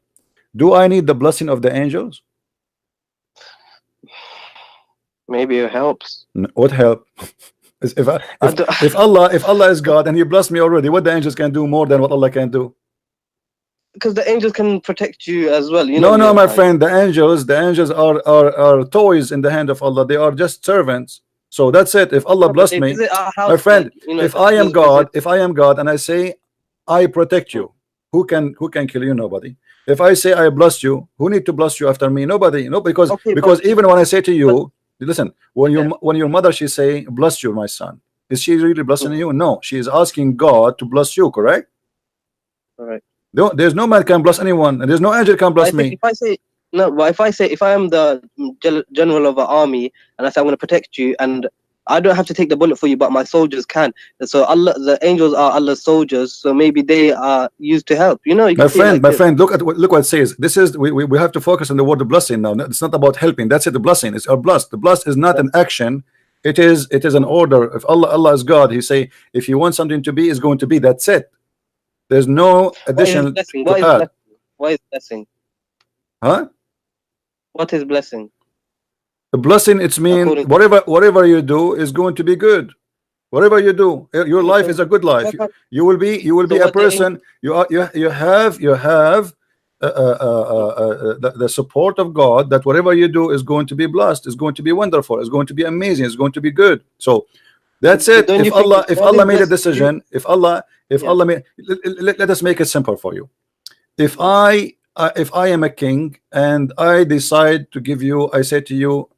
do I need the blessing of the angels? Maybe it helps. What help? if Allah is God and he blessed me already, what the angels can do more than what Allah can do? Because the angels can protect you as well. You know, no, my friend, the angels are toys in the hand of Allah. They are just servants. So that's it. If Allah blessed me, my friend, you know, if I am God and I say I protect you, who can kill you? Nobody. If I say I bless you, who need to bless you after me? Nobody. No, because even when I say to you, listen, when your mother, she say bless you, my son, is she really blessing you? No, she is asking God to bless you, correct? All right. There's no man can bless anyone, and there's no angel can bless me. No, but if I say, if I am the general of an army and I say I'm going to protect you, and I don't have to take the bullet for you, but my soldiers can. And so Allah, the angels are Allah's soldiers, so maybe they are used to help. You know, you My can see it friend, like my this. friend, look what it says. This is we have to focus on the word blessing now. It's not about helping. That's it. The blessing is a bless. The bless is not an action. It is an order. If Allah is God, He say if you want something to be, is going to be. That's it. There's no What is addition blessing? to What is add. blessing? What is blessing? Huh? What is blessing? The blessing, it's mean According to whatever you do is going to be good. Whatever you do, your life is a good life. You will be so a what the angel, person. You have the support of God, that whatever you do is going to be blessed, is going to be wonderful, is going to be amazing, is going to be good. So that's but it. don't If you think Allah if God is Allah made a blessing you? decision, if Yeah. Allah made, let us make it simple for you. If I am a king and I decide to give you, I say to you,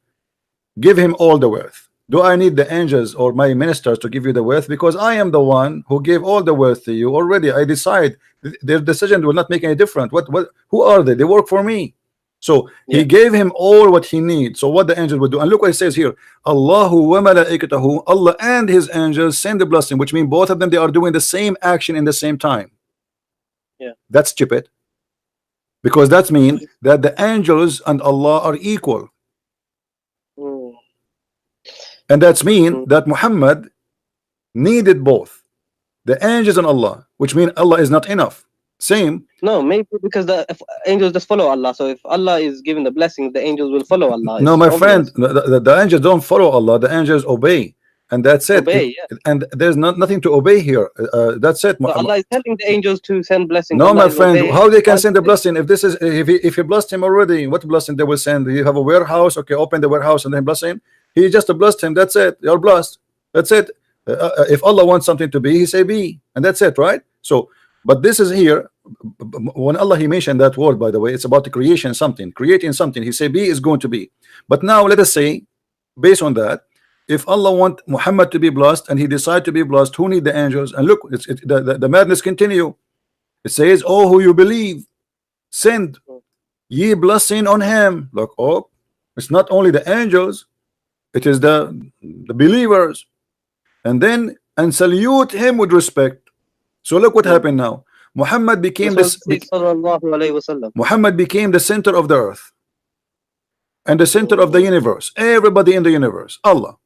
give him all the wealth. Do I need the angels or my ministers to give you the wealth? Because I am the one who gave all the wealth to you already. I decide their decision will not make any difference. What who are they? They work for me. So Yeah. he gave him all what he needs. So what the angel would do, and look what it says here: Allahu wa malaikatahu, Allah and his angels send the blessing, which means both of them, they are doing the same action in the same time. Yeah. That's stupid, because that means that the angels and Allah are equal. Mm. And that's mean that Muhammad needed both the angels and Allah, which mean Allah is not enough. Same. No, maybe because the if angels just follow Allah. So if Allah is giving the blessings, the angels will follow Allah. No, It's my friend, obvious. the angels don't follow Allah. The angels obey, and that's it. Obey, yeah. And there's nothing to obey here. That's it. So Allah is telling the angels to send blessings. No, Allah my is friend, obeying. how they can send the blessing if this is if he blessed him already? What blessing they will send? You have a warehouse, okay, open the warehouse and then bless him. He just blessed him. That's it. You're blessed. That's it. If Allah wants something to be, He say be, and that's it, right? So, but this is here. When Allah He mentioned that word, by the way, it's about the creation, something, creating something. He say be is going to be. But now let us say, based on that, if Allah want Muhammad to be blessed and he decide to be blessed, who need the angels? And look, the madness continue. It says, oh, who you believe, send ye blessing on him. Look, oh, it's not only the angels, it is the believers. And then, and salute him with respect. So look what happened now. Muhammad became Muhammad became the center of the earth and the center of the universe. Everybody in the universe, Allah.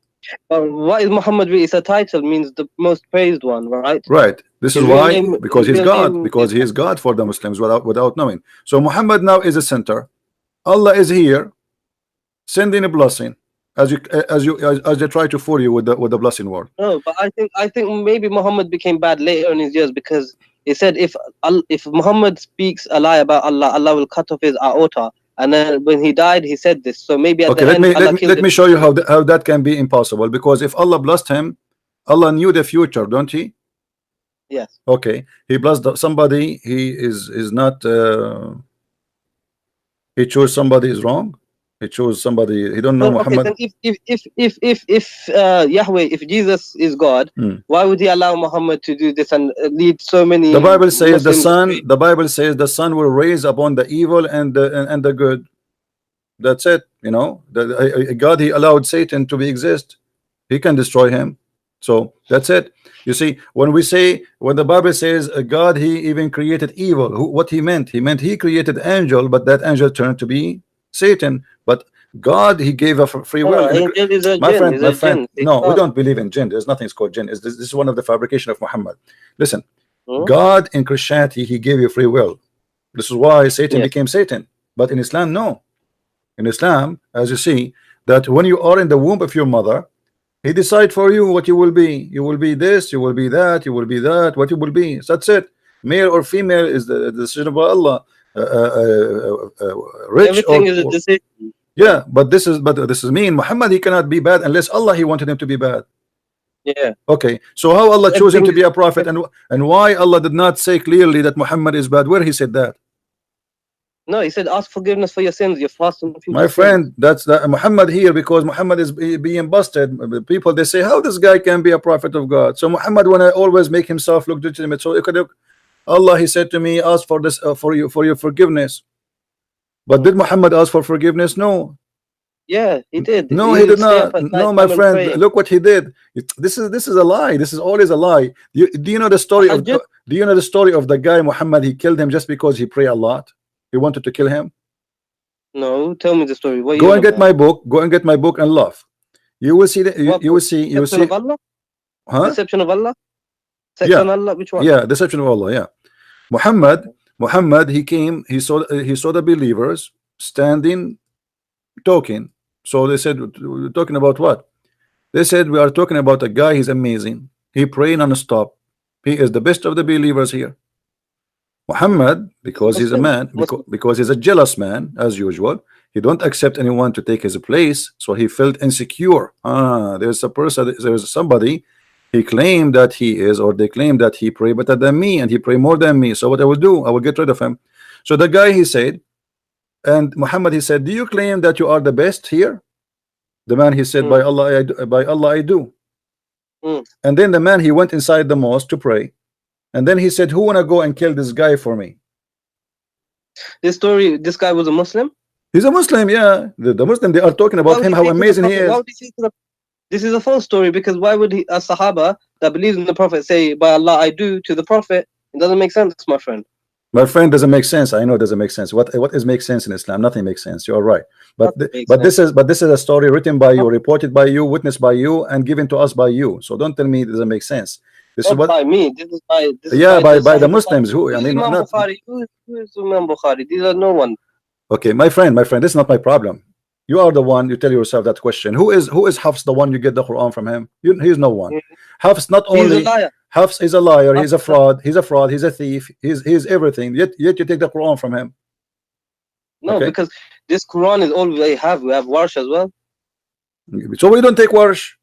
What is Muhammad? It's a title, means the most praised one, right? Right. This is why, because he's God, because he is God for the Muslims without knowing. So Muhammad now is a center. Allah is here, sending a blessing as they try to fool you with the blessing word. No, but I think maybe Muhammad became bad later in his years, because he said if Muhammad speaks a lie about Allah, Allah will cut off his aorta. And then when he died, he said this. So maybe at okay, the end, let me show you how that can be impossible. Because if Allah blessed him, Allah knew the future, don't he? Yes. Okay, he blessed somebody. He is not. He chose somebody is wrong. He chose somebody. He don't know Muhammad. Then if Yahweh, if Jesus is God, why would He allow Muhammad to do this and lead so many? The Bible says Muslims the Son will raise upon the evil and the good. That's it. You know, God, He allowed Satan to exist. He can destroy him. So that's it. You see, when the Bible says God, He even created evil, what He meant? He meant He created angel, but that angel turned to be Satan. But God, He gave a free will. Angel is a my jinn, friend, no, we don't believe in jinn. There's nothing called jinn. This is one of the fabrication of Muhammad. Listen, God in Christianity, He gave you free will. This is why Satan became Satan. But in Islam, no. In Islam, as you see, that when you are in the womb of your mother, He decide for you what you will be. You will be this, you will be that, you will be that, what you will be. So that's it. Male or female is the decision of Allah. Rich everything is a decision. Yeah, but this is mean. Muhammad, he cannot be bad unless Allah He wanted him to be bad. Yeah. Okay. So how Allah chose him to be a prophet, and why Allah did not say clearly that Muhammad is bad? Where He said that? No, He said, ask forgiveness for your sins. You're fasting. My friend, that's Muhammad here, because Muhammad is being busted. People, they say, how this guy can be a prophet of God? So Muhammad wanna always make himself look legitimate. So Allah, He said to me, ask for this for your forgiveness. But did Muhammad ask for forgiveness? No. Yeah, he did. No, He he would did stay up not. at night No, my time and friend, pray. look what he did. This is a lie. This is always a lie. Do you know the story of Tahajjud? do you know the story of the guy Muhammad? He killed him just because he prayed a lot. He wanted to kill him. No, tell me the story. What are you Go on and get about? my book. Go and get my book and laugh. You will see that. What You will book? see. You will Deception see. of Allah? Huh? Deception of Allah? Sex Yeah. on Allah? Which one? Yeah. Deception of Allah. Yeah. Muhammad. He came. He saw the believers standing, talking. So they said, "We're talking about what?" They said, "We are talking about a guy. He's amazing. He pray non-stop. He is the best of the believers here." Muhammad, because he's a Muslim? man, Muslim. because he's a jealous man, as usual, he don't accept anyone to take his place, so he felt insecure. There's a person, there's somebody, he claimed that he is, or they claim that he pray better than me, and he pray more than me. So what I will do, I will get rid of him. So the guy, he said, and Muhammad, he said, "Do you claim that you are the best here?" The man, he said, "By Allah, by Allah, I do." And then the man, he went inside the mosque to pray. And then he said, "Who wanna go and kill this guy for me?" This story, this guy was a Muslim? He's a Muslim, yeah. The Muslim, they are talking about him, how amazing he is. This is a false story, because why would a Sahaba that believes in the Prophet say, "By Allah, I do" to the Prophet? It doesn't make sense, my friend. My friend, doesn't make sense. I know it doesn't make sense. What is make sense in Islam? Nothing makes sense. You are right. But this is a story written by you, reported by you, witnessed by you, and given to us by you. So don't tell me it doesn't make sense. This is what by me. This is by by the Muslims. Who I mean, Imam not Bukhari. Who is Imam Bukhari? These are no one. okay, my friend, this is not my problem. You are the one. You tell yourself that question. Who is Hafs, the one you get the Quran from him? He's no one. Hafs not only. He's a liar. Hafs is a liar. He's a fraud. He's a thief. He's everything. Yet you take the Quran from him. No, okay. Because this Quran is all we have. We have Warsh as well. So we don't take Warsh.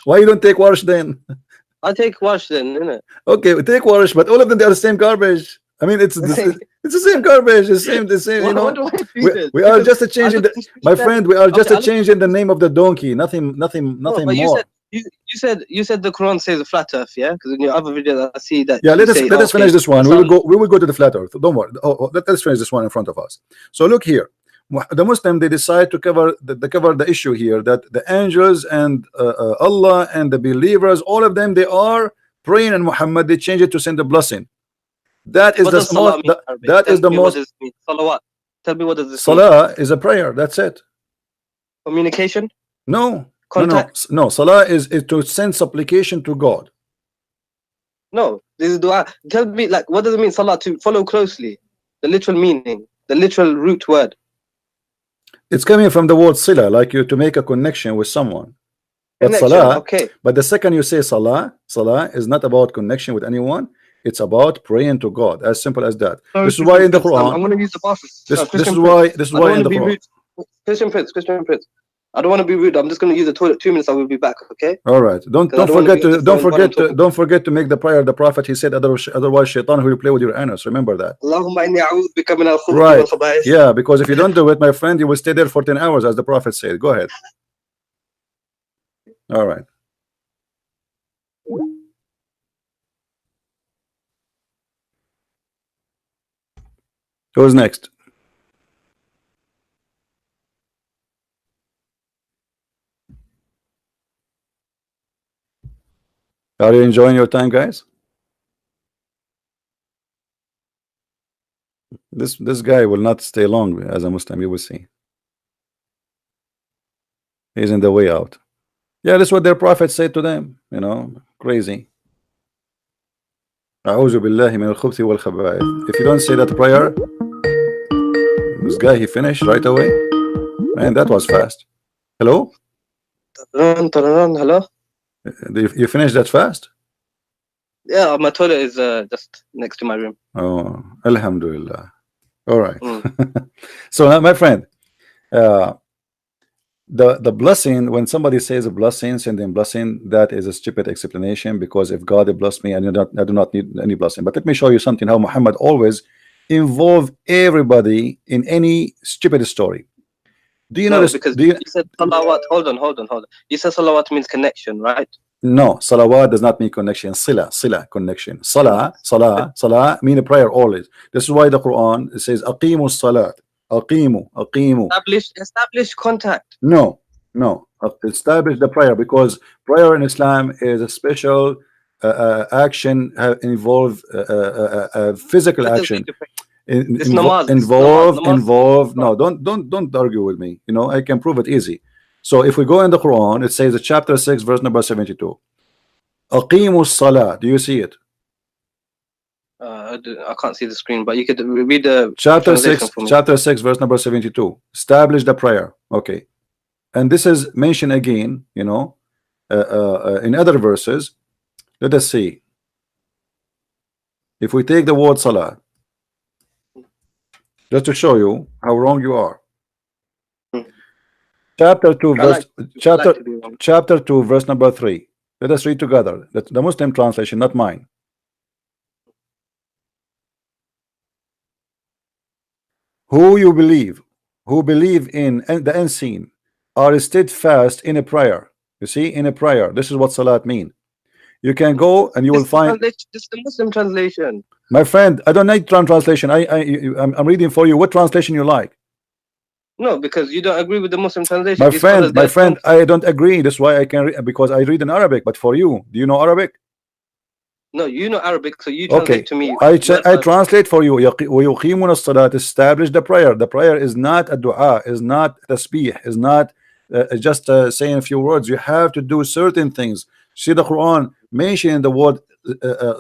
Why you don't take Warsh then? I take Warsh then, innit? Okay, we take Warsh, but all of them, they are the same garbage. I mean, it's the same garbage. The same. You know, we are just a change in the. My friend, we are just a change in the name of the donkey. Nothing more. You said the Quran says a flat earth, yeah? Because in your other videos I see that. Yeah, let us finish this one. We will go to the flat earth. Don't worry. Let's finish this one in front of us. So look here. The Muslim, they decide to cover the issue here, that the angels and Allah and the believers, all of them, they are praying, and Muhammad, they change it to send a blessing. That is the most. That is the most. Salawat. Tell me, what does this Salah is a prayer. That's it. Communication. No. No. Salah is to send supplication to God. No, this is dua. Tell me, like, what does it mean, Salah? To follow closely, the literal meaning, the literal root word. It's coming from the word sila, like you to make a connection with someone. But Salah, okay. But the second you say Salah is not about connection with anyone. It's about praying to God. As simple as that. This is why in the Quran. I'm going to use the passes. This is why in the Quran. Christian Prince. I don't want to be rude. I'm just going to use the toilet. 2 minutes. I will be back. Okay. All right. Don't forget to make the prayer. The Prophet, he said, otherwise Shaitan will play with your anus. Remember that. Right. Yeah, because if you don't do it, my friend, you will stay there for 10 hours, as the Prophet said. Go ahead. All right. Who's next? Are you enjoying your time, guys? This guy will not stay long as a Muslim. You will see. He's in the way out. Yeah, that's what their prophet said to them. You know, crazy. A'udhu billahi min al-khubuthi wal khaba'ith. If you don't say that prayer, this guy, he finished right away. Man, that was fast. Hello? Hello? You finished that fast? Yeah, my toilet is just next to my room. Oh, alhamdulillah. All right. So now, my friend, the blessing, when somebody says a blessing, sending blessing, that is a stupid explanation, because if God blessed me, I do not need any blessing. But let me show you something, how Muhammad always involve everybody in any stupid story. Do you know this? Because you said salawat. Hold on. You said salawat means connection, right? No, salawat does not mean connection. Sila, connection. Salah mean a prayer always. This is why the Quran says aqimu salat. Aqimu. Establish contact. No. Establish the prayer, because prayer in Islam is a special action, involve physical Let us action. read the prayer. It's namaz. Involve. No, don't argue with me. You know, I can prove it easy. So if we go in the Quran, it says chapter 6 verse number 72. Aqimu salah. Do you see it? I can't see the screen, but you could read the chapter translation 6 for me. chapter 6 verse number 72. Establish the prayer. Okay. And this is mentioned again, you know, in other verses. Let us see. If we take the word salah, just to show you how wrong you are. Chapter 2 verse chapter 2 verse number 3. Let us read together. The Muslim translation, not mine. Who believe in the unseen, are steadfast in a prayer. You see, in a prayer. This is what salat mean. You can go and you will find. This is the Muslim translation. My friend, I don't need translation. I'm reading for you. What translation you like? No, because you don't agree with the Muslim translation. My friend, I don't agree. That's why I can because I read in Arabic. But for you, do you know Arabic? No, you know Arabic, so you translate to me. I translate for you. وَيُقِيمُونَ الصَّلَاةَ. Establish the prayer. The prayer is not a dua, is not tasbih, is not just saying a few words. You have to do certain things. See, the Quran mentioning the word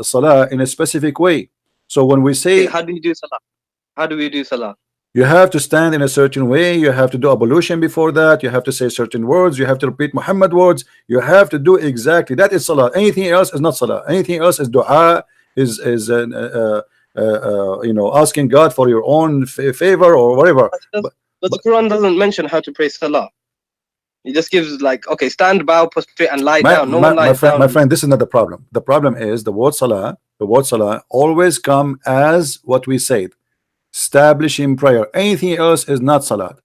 salah in a specific way. So when we say, how do you do salah? How do we do salah? You have to stand in a certain way. You have to do ablution before that. You have to say certain words. You have to repeat Muhammad words. You have to do exactly that. Is salah. Anything else is not salah. Anything else is dua. Is you know, asking God for your own favor or whatever. But the Quran doesn't mention how to pray salah. It just gives like, okay, stand, bow, prostrate, and lie down. No one lies down. My friend, this is not the problem. The problem is the word salah. The word salah always come as what we said. Establishing prayer. Anything else is not salat.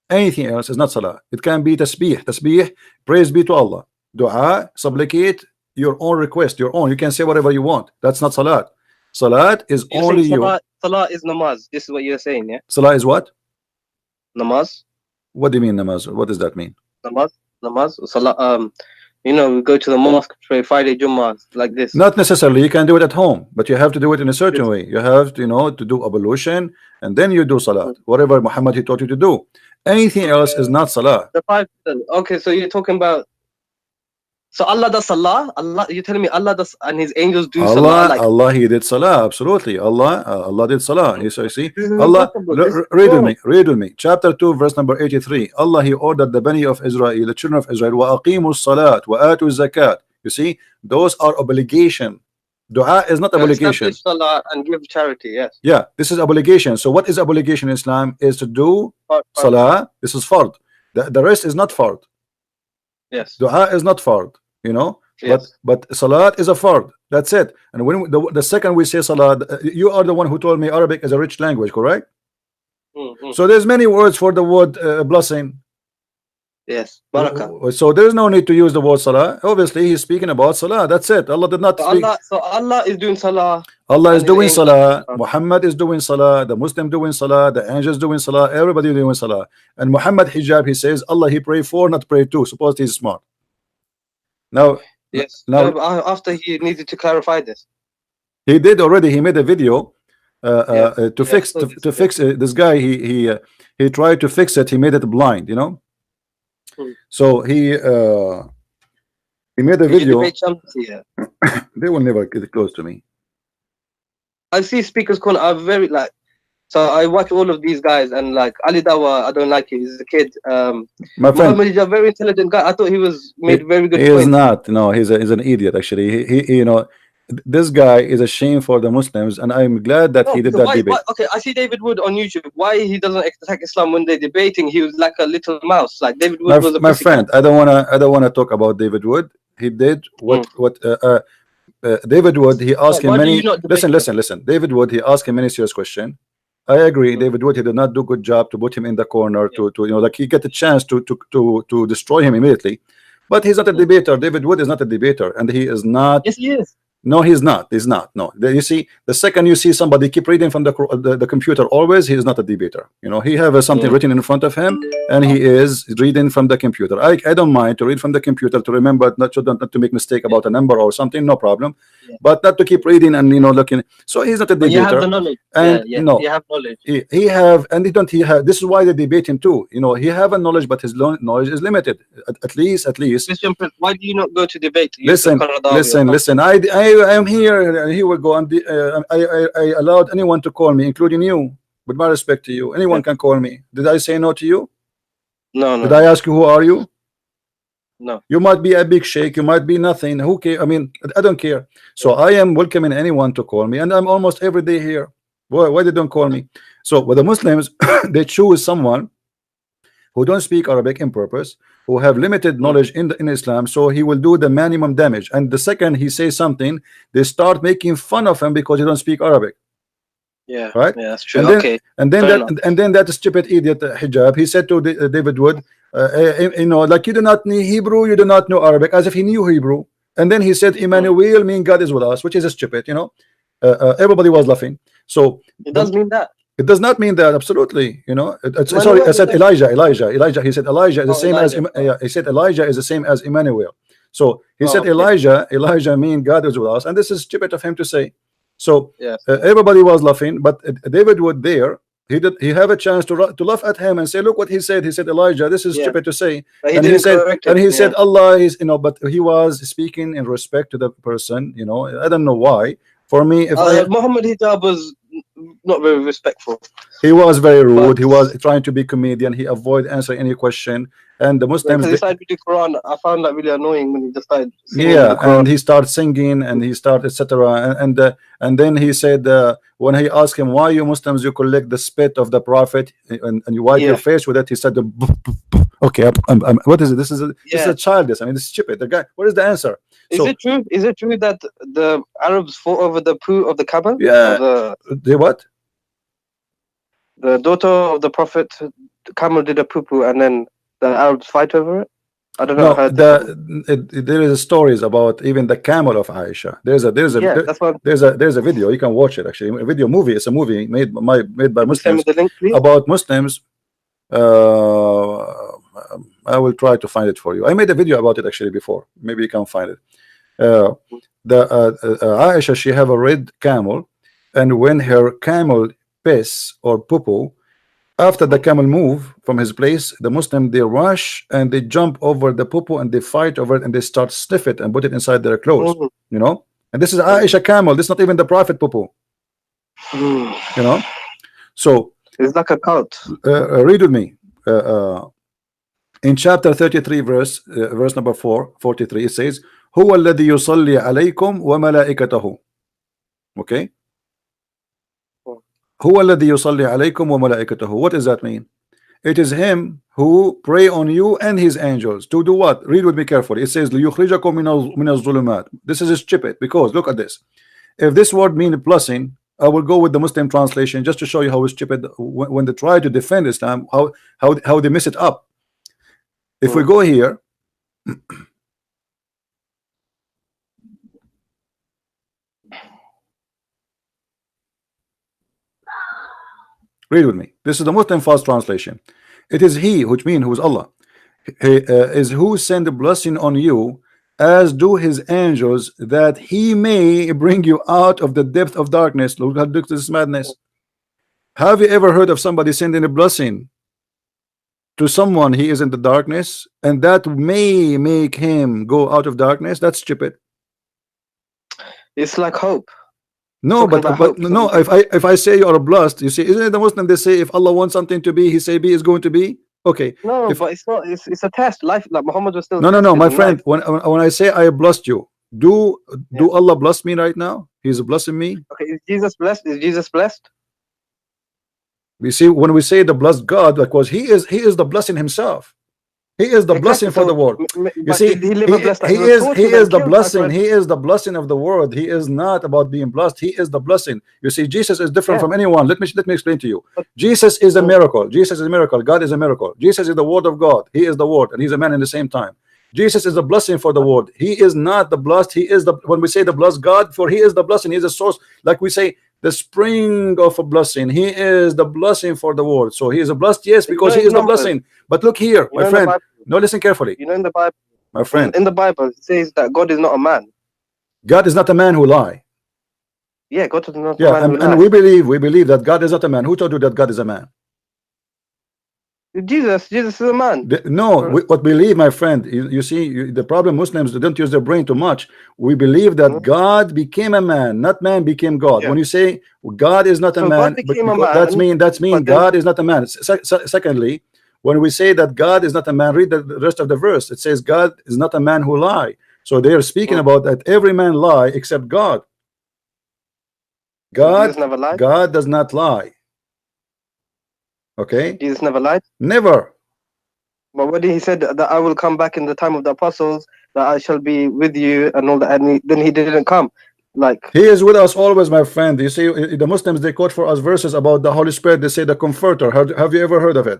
Anything else is not salah. It can be tasbih, praise be to Allah. Dua, supplicate your own request, your own. You can say whatever you want. That's not salat. Salat is only you. Salah is namaz. This is what you're saying, yeah? Salah is what? Namaz. What do you mean namaz? What does that mean? Namaz. Salah. You know, we go to the mosque, pray Friday Jummah, like this. Not necessarily. You can do it at home, but you have to do it in a certain way. You have to, you know, to do ablution, and then you do salat. Whatever Muhammad he taught you to do. Anything else is not salah. The 5. Okay, so you're talking about. So Allah does salah. You're telling me Allah does, and His angels do salah. Like, Allah, He did salah. Absolutely. Allah did salah. You see, Allah. Read with me. Chapter 2, verse number 83. Allah, He ordered the Bani of Israel, the children of Israel, وَأَقِيمُوا الصَّلَاةَ وَآتُوا الزَّكَاةَ. You see, those are obligation. Dua is not obligation. Salah and give charity. Yes. Yeah, this is obligation. So what is obligation in Islam? Is to do salah. This is fard. The rest is not fard. Yes. Dua is not fard. You know, yes. but salat is a fard. That's it. And when the second we say salat, you are the one who told me Arabic is a rich language, correct? So there's many words for the word blessing. Yes, barakah. So there's no need to use the word salah. Obviously, he's speaking about salah. That's it. Allah did not speak. So Allah is doing salah. Allah is doing salah. Muhammad is doing salah. The Muslim doing salah. The angels doing salah. Everybody doing salah. And Muhammad hijab, he says Allah he pray for, not pray to. Suppose he's smart. Now, yes. Now, after he needed to clarify this, he did already. He made a video to fix this guy. He tried to fix it. He made it blind. You know. So he made a video. They will never get close to me. I see Speaker's Corner are very like. So I watch all of these guys and like Ali Dawa, I don't like him. He's a kid. My friend, Muhammad is a very intelligent guy. I thought he was made very good. He is not. No, he's an idiot. Actually, he you know, this guy is a shame for the Muslims, and I'm glad that he did that debate. Okay, I see David Wood on YouTube. Why he doesn't attack Islam when they're debating? He was like a little mouse. Like David Wood was a my friend. I don't wanna talk about David Wood. He did what David Wood. He asked him many. Listen. David Wood. He asked him many serious questions. I agree. David Wood, he did not do a good job to put him in the corner to you know, like he get a chance to destroy him immediately. But he's not a debater. David Wood is not a debater, and he is not. Yes, he is. No, he's not. He's not. No. You see, the second you see somebody keep reading from the computer, always, he is not a debater. You know, he have something written in front of him, and he is reading from the computer. I don't mind to read from the computer to remember not to make mistake about a number or something. No problem, but not to keep reading and looking. So he's not a debater. You have the knowledge. And no, you have knowledge. He have, and he don't. He have. This is why they debate him too. He have a knowledge, but his knowledge is limited. At least. Christian Prince, why do you not go to debate? Listen. I am here. Here we go. I allowed anyone to call me, including you. With my respect to you, anyone can call me. Did I say no to you? No. Did I ask you who are you? No. You might be a big sheikh. You might be nothing. Who care? I mean, I don't care. So I am welcoming anyone to call me, and I'm almost every day here. Why they don't call me? So with the Muslims, they choose someone who don't speak Arabic in purpose, who have limited knowledge in Islam, so he will do the minimum damage. And the second he says something, they start making fun of him because he don't speak Arabic. Yeah, right. Yeah, that's true. And then that stupid idiot Hijab, he said to David Wood, like you do not know Hebrew, you do not know Arabic, as if he knew Hebrew. And then he said, Emmanuel mean God is with us, which is stupid. Everybody was laughing. So it does mean that. It does not mean that, absolutely. Sorry, I said Elijah. He said Elijah is the same as he said Elijah is the same as Emmanuel. So he said Elijah mean God is with us, and this is stupid of him to say. So everybody was laughing, but David Wood there, he have a chance to laugh at him and say, look what he said. He said Elijah, this is stupid to say. And he said Allah is, but he was speaking in respect to the person. I don't know why. For me, if Muhammad Hijab was not very respectful. He was very rude. He was trying to be comedian. He avoided answering any question. And the Muslims, he started with the Quran. I found that really annoying when he just started singing. And he started singing and he started etc. And then he said, when he asked him, why you Muslims you collect the spit of the Prophet and you wipe your face with it, he said, okay, what is it? This is a childish. I mean, this is stupid. The guy, what is the answer? Is it true? Is it true that the Arabs fought over the poo of the camel? Yeah. The what? The daughter of the Prophet, the camel did a poo, and then the Arabs fight over it. I don't know. There is stories about even the camel of Aisha. There's a video you can watch it actually. A video movie. It's a movie made by Muslims about Muslims. I will try to find it for you. I made a video about it actually before. Maybe you can find it. Aisha, she have a red camel, and when her camel piss or poo, after the camel move from his place, the Muslim they rush and they jump over the poo and they fight over it and they start sniff it and put it inside their clothes. And this is Aisha camel. This is not even the Prophet poo. So it's like a cult. Read with me. In chapter 33 verse number 43 it says هو الذي يصلي عليكم وملائكته. Okay, هو الذي يصلي عليكم وملائكته. What does that mean? It is him who pray on you and his angels to do what? Read with me carefully. It says ليخرجكم من الظلمات. This is stupid because look at this. If this word means blessing, I will go with the Muslim translation just to show you how stupid when they try to defend Islam, how they mess it up. If we go here, read with me. This is the Muslim fast translation. It is he, which means who is Allah, is who send a blessing on you, as do his angels, that he may bring you out of the depth of darkness. Look at this madness. Have you ever heard of somebody sending a blessing to someone he is in the darkness, and that may make him go out of darkness? That's stupid. It's like hope. No, but no. If I say you are blessed, you see, isn't it the Muslim? They say if Allah wants something to be, He say be is going to be. Okay. No, but it's not. It's a test. Life, like Muhammad was still. No, my friend. When I say I blessed you, do Allah bless me right now? He's blessing me. Okay. Is Jesus blessed? Is Jesus blessed? We see when we say the blessed God, because He is the blessing Himself. He is the blessing for the world. You see, he is the blessing. He is the blessing of the world. He is not about being blessed. He is the blessing. You see, Jesus is different from anyone. Let me explain to you. Jesus is a miracle. Jesus is a miracle. God is a miracle. Jesus is the Word of God. He is the Word, and He's a man in the same time. Jesus is the blessing for the world. He is not the blessed. He is the, when we say the blessed God, for he is the blessing. He is the source. Like we say, the spring of a blessing. He is the blessing for the world. So he is a blessed, yes, You because know he in is the Numbers, blessing. But look here, you my know in the friend. Bible, No, listen carefully, you know in the Bible, my friend. in the Bible it says that God is not a man. God is not a man who lie. Yeah, God is not a Yeah, man who and lies. we believe that God is not a man. Who told you that God is a man? Jesus is a man. No, what believe, my friend, you see, the problem Muslims, they don't use their brain too much. We believe that God became a man, not man became God. Yeah. When you say God is not a So God man, but became a because that's man, mean but then God is not a man. Secondly, when we say that God is not a man, read the rest of the verse. It says God is not a man who lie. So they are speaking about that every man lie except God. so Jesus never lied. God does not lie. Okay, Jesus never lied. never. But when he said that I will come back in the time of the apostles, that I shall be with you and all that, and then he didn't come. Like, he is with us always, my friend. You see, the Muslims, they quote for us verses about the Holy Spirit. They say the Comforter. Have you ever heard of it?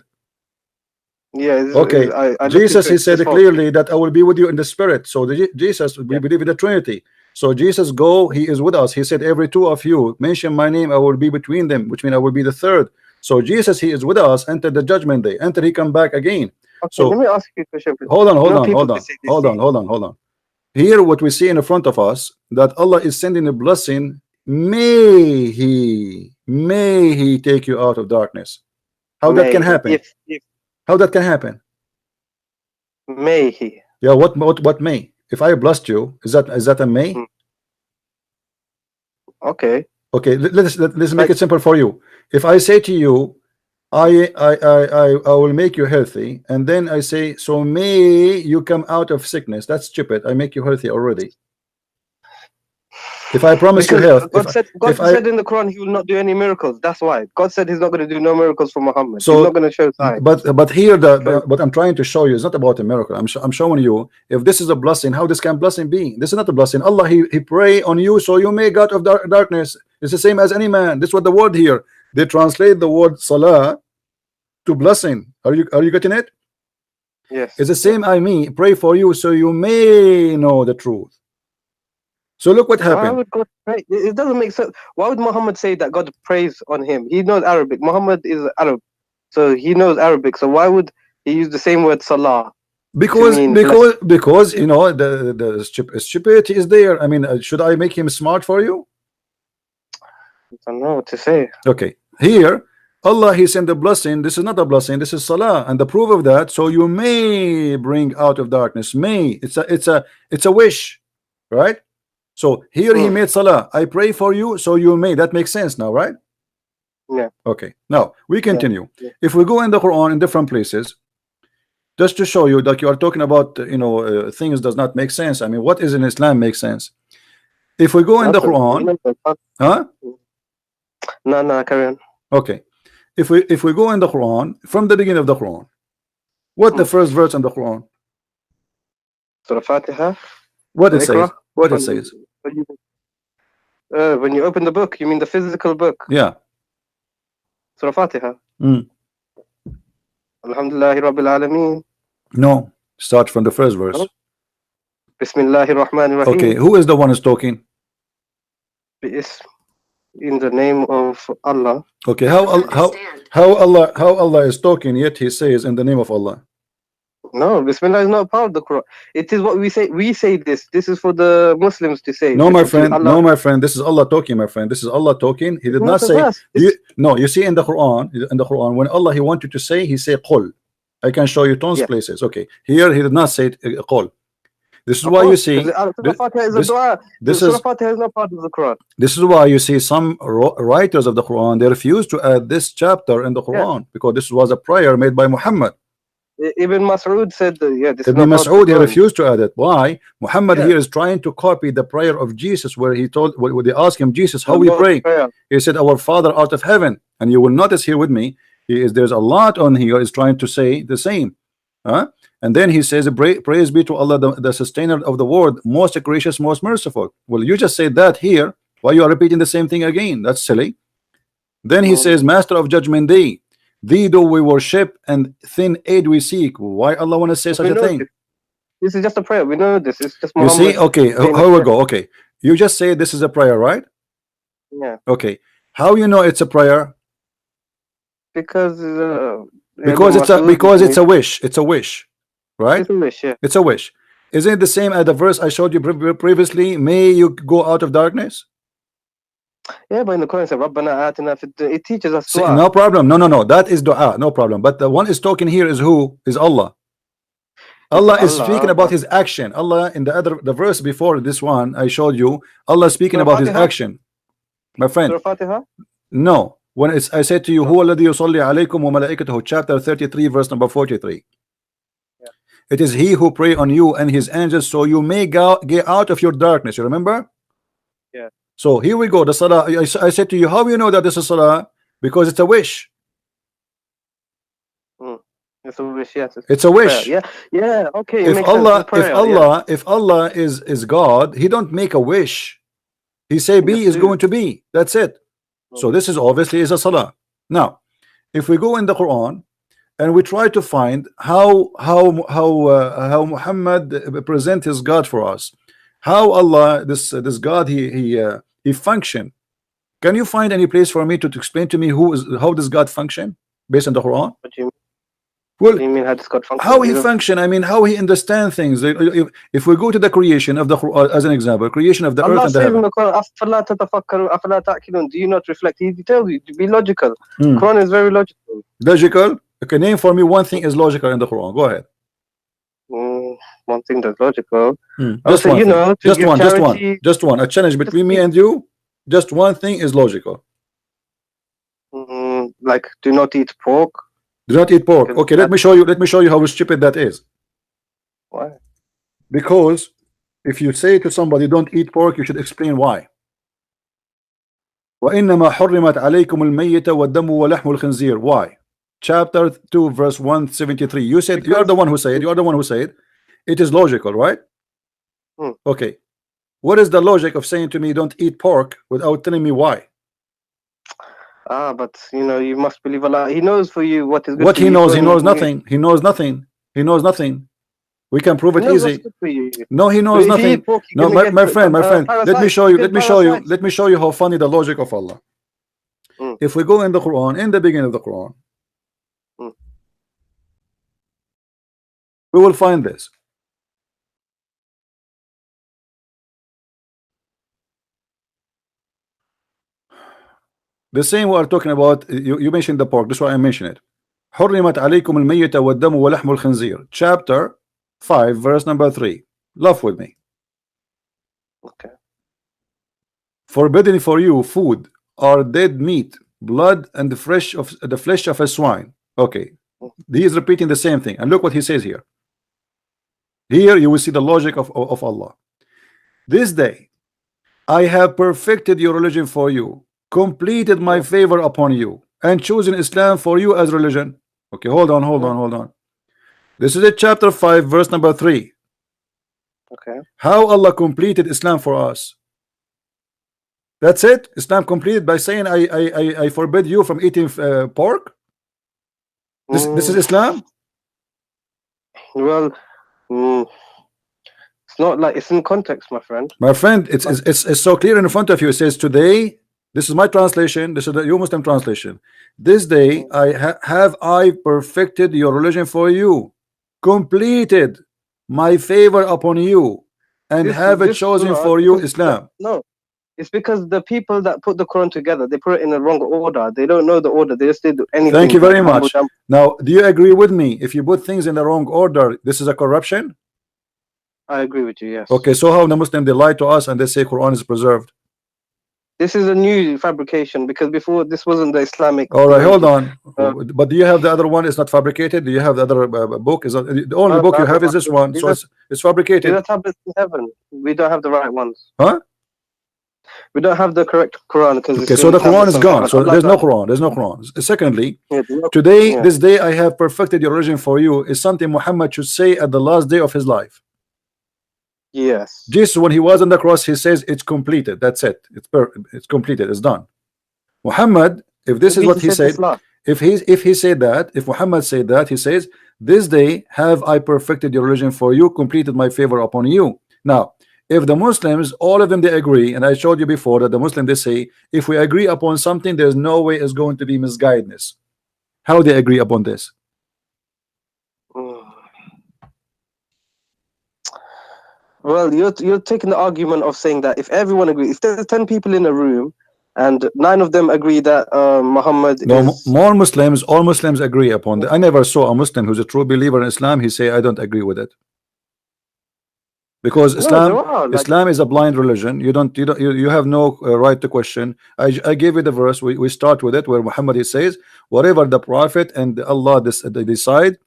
yeah, Okay, I looked Jesus, into he it. said It's false. clearly that I will be with you in the Spirit. So Jesus, we Yeah. believe in the Trinity. So Jesus go, he is with us. He said, every two of you mention my name, I will be between them, which means I will be the third. So Jesus, he is with us. Enter the judgment day. Enter, he come back again. Okay, So let me ask you a question. hold on, You hold know, on, people hold they on, say they hold see. on, hold on, hold on. Here, what we see in front of us, that Allah is sending a blessing. May he take you out of darkness. How that can May he, happen? if How that can happen? may he. Yeah, what may? If I blessed you, is that a may? Hmm. Okay. Okay, let's make Like, it simple for you. If I say to you, I will make you healthy, and then I say, so may you come out of sickness. That's stupid. I make you healthy already. If I promise you because health, God said in the Quran he will not do any miracles. That's why God said he's not going to do no miracles for Muhammad. He's not so, going to show signs. but here So, what I'm trying to show you is not about a miracle. I'm showing you, if this is a blessing, how this can blessing be? This is not a blessing. Allah, he pray on you, so you may out of darkness. It's the same as any man. This is what the word here, they translate the word salah to blessing. Are you getting it? yes. It's the same. I mean, pray for you so you may know the truth. So look what Why happened. would God pray? It doesn't make sense. Why would Muhammad say that God prays on him? He knows Arabic. Muhammad is Arab, so he knows Arabic. So why would he use the same word salah to Because mean blessing? because you know the stupidity is there. I mean, should I make him smart for you? I don't know what to say. Okay, here Allah, he sent a blessing. This is not a blessing, this is salah, and the proof of that, so you may bring out of darkness. May, it's a wish, right? So here he made salah. I pray for you, so you may. That makes sense now, right? Yeah. Okay, now we continue. Yeah. If we go in the Quran in different places, just to show you that you are talking about, things does not make sense. I mean, what is in Islam makes sense? If we go in the Quran, huh? No, carry on. Okay, if we go in the Quran from the beginning of the Quran, what the first verse in the Quran? Surah Fatiha. What it Iqra. says? What it says? When you open the book, you mean the physical book? Yeah. Surah Fatiha. Mm. Alhamdulillahi Rabbil Alameen. No, start from the first verse. No? Bismillahir Rahmanir Rahim. Okay, who is the one who's talking? In the name of Allah. Okay, how Allah is talking, yet he says in the name of Allah. No, Bismillah is not part of the Quran. It is what we say. We say this. This is for the Muslims to say. No, my because friend. Allah, No, my friend. This is Allah talking, my friend. This is Allah talking. He did not say. No, you see in the Quran, when Allah he wanted to say, he say qul. I can show you tons places. Okay, here he did not say qul. This is why you see. Surah Fatiha is a dua. Surah Fatiha is not part of the Quran. This is why you see some writers of the Quran, they refuse to add this chapter in the Quran because this was a prayer made by Muhammad. Ibn Mas'ud said, this Ibn Mas'ud, he refused to add it. Why? Muhammad here is trying to copy the prayer of Jesus, where he told, when they asked him, Jesus, how we pray? He said, our Father art of heaven. And you will notice here with me, there's a lot on here is trying to say the same. And then he says, praise be to Allah, the sustainer of the world, most gracious, most merciful. Well, you just said that here. Why you are repeating the same thing again? That's silly. Then he says, master of judgment day, thee do we worship and thin aid we seek. Why Allah want to say such a thing? This is just a prayer. We know this. It's just You see, Muhammad okay, saying a how we prayer. go? Okay, you just say this is a prayer, right? Yeah, Okay, how you know it's a prayer? because Because it's a wish. It's a wish, right? it's a wish. Yeah, It's a wish. Isn't it the same as the verse I showed you previously? May you go out of darkness. yeah. But in the Quran, it says, "Rabbana atina fid dunya." It teaches us See, dua. no problem. No, no, no. That is dua. No problem. But the one is talking here is who? Is Allah. It's Allah is speaking Allah. about his action. Allah in the verse before this one I showed you, Allah is speaking Surah about his Fatiha. action. My friend, Surah Fatiha. no. When it's I said to you, No. huwa alladhi yusalli alaykum wa malaikatuhu, chapter 33, verse number 43. Yeah. It is he who pray on you and his angels so you may get out of your darkness. You remember? Yeah. So here we go. The salah. I said to you, how you know that this is salah? Because it's a wish. It's a wish. Yes. It's a wish. Prayer. Yeah. Yeah. Okay. It If makes Allah, sense. It's prayer, if Allah is God, He don't make a wish. He say be is going to be. That's it. So this is obviously is a salah. Now, if we go in the Quran and we try to find how Muhammad present his God for us, how Allah this God he function. Can you find any place for me to explain to me how does God function based on the Quran? What do you mean? Well, What do you mean how does God function? how he function, I mean how he understand things. If we go to the creation of the Quran as an example, creation of the earth Allah and the says in heaven. the Quran, "Afala tatafakkaru, afala ta'qilun." Do you not reflect? He tells you to be logical. Hmm. Quran is very logical. Logical. Okay, name for me one thing is logical in the Quran. Go ahead. One thing that's logical. Just Also, one you thing. know, to Just give one. Just one. charity. Just one. A challenge between me and you. Just one thing is logical. Like, do not eat pork. Do not eat pork. Because Okay, let me show you. Let me show you how stupid that is. Why? Because if you say to somebody don't eat pork, you should explain why. وإنما حرمت عليكم الميتة والدم ولحم الخنزير. Why? Chapter 2 verse 173. You said you are the one who said. You are the one who said. It is logical, right? Okay. What is the logic of saying to me don't eat pork without telling me why? But you know, you must believe Allah. He knows for you what is good What for he you. knows, he knows nothing. He knows nothing. He knows nothing. We can prove it He knows what's easy. good for you. No, he knows But if you nothing. eat pork, No, you're gonna my get friend, my friend. Let me show you. Let me show you. parasites. Let me show you how funny the logic of Allah. If we go in the Quran, in the beginning of the Quran, we will find this. The same we are talking about. You mentioned the pork. That's why I mentioned it. حرمت عليكم الميتة والدم ولحم الخنزير. Chapter 5, verse number 3. Laugh with me. Okay. Forbidden for you food are dead meat, blood, and the flesh of a swine. Okay. He is repeating the same thing. And look what he says here. Here you will see the logic of Allah. This day I have perfected your religion for you, completed my favor upon you, and chosen Islam for you as religion. Okay, hold on. This is a chapter 5, verse number 3. Okay. How Allah completed Islam for us. That's it. Islam completed by saying I forbid you from eating pork. This is Islam. Well, it's not like it's in context, my friend. My friend, it's so clear in front of you. It says today. This is my translation. This is the your Muslim translation. This day I perfected your religion for you, completed my favor upon you, and have it chosen for you Islam. No, it's because the people that put the Quran together, they put it in the wrong order. They don't know the order. They just did anything. Thank you very much. Now, do you agree with me? If you put things in the wrong order, this is a corruption. I agree with you. Yes. Okay, so how the Muslim they lie to us and they say Quran is preserved? This is a new fabrication because before this wasn't the Islamic. All right, hold on. But do you have the other one? It's not fabricated. Do you have the other book? Is the only book you have is this one? So it's fabricated. These are tablets in heaven. We don't have the right ones. Huh? We don't have the correct Quran because okay. So the Quran is gone. So there's no Quran. There's no Quran. Secondly, today, this day I have perfected your religion for you is something Muhammad should say at the last day of his life. Yes. Jesus, when he was on the cross, he says it's completed. That's it. It's completed. It's done. Muhammad, if this is what he said, if he said that, if Muhammad said that, he says This day have I perfected your religion for you, completed my favor upon you. Now, if the Muslims, all of them, they agree, and I showed you before that the Muslim, they say, if we agree upon something, there's no way it's going to be misguidedness. How they agree upon this? Well, you're taking the argument of saying that if everyone agrees, if there's 10 people in a room and 9 of them agree that Muhammad No, is more Muslims, all Muslims agree upon that. I never saw a Muslim who's a true believer in Islam, he say, I don't agree with it. Because no, there are like Islam is a blind religion. You have no right to question. I gave you the verse. We start with it where Muhammad, he says, whatever the Prophet and Allah they decide,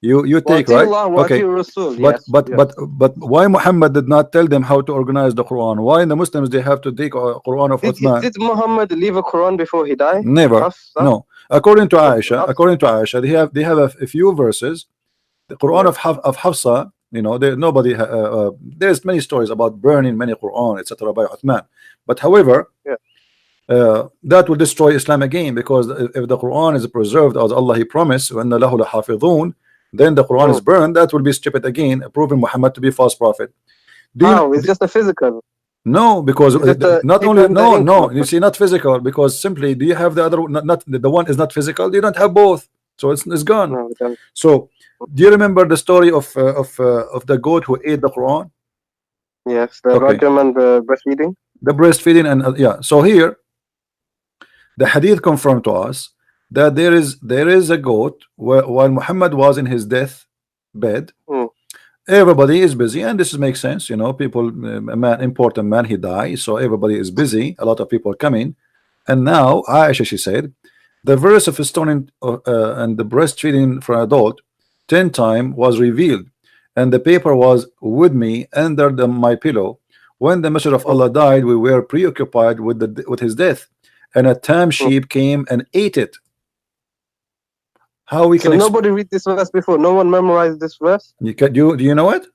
you take, right? Allah wa Okay. Rasul. But Yes, but yes. but why Muhammad did not tell them how to organize the Quran? Why the Muslims they have to take Quran of Uthman? Did Muhammad leave a Quran before he died? Never. Hafsa? No. According to Aisha, they have a few verses. The Quran of Hafsa, you know, there's many stories about burning many Quran, etc. by Uthman. But however, that will destroy Islam again, because if the Quran is preserved as Allah He promised, وَأَنَّ لَهُ لَحَافِظُونَ, then the Quran is burned, that will be stupid again, proving Muhammad to be false prophet. It's just a physical. No, because not only no, you but see, not physical, because simply, do you have the other, not the one is not physical, you don't have both, so it's gone. no, we don't. So do you remember the story of the goat who ate the Quran? Yes, the Okay. Rajam and the breastfeeding. The breastfeeding, and yeah. So here, the hadith confirmed to us that there is a goat while Muhammad was in his death bed. Everybody is busy, and this makes sense, you know. People, a man, important man, he dies, so everybody is busy. A lot of people are coming, and now Aisha, she said, the verse of stoning and the breastfeeding for an adult 10 times was revealed, and the paper was with me under my pillow. When the Messenger of Allah died, we were preoccupied with his death, and a tam sheep came and ate it. How we can? So nobody read this verse before. No one memorized this verse. Do you know it?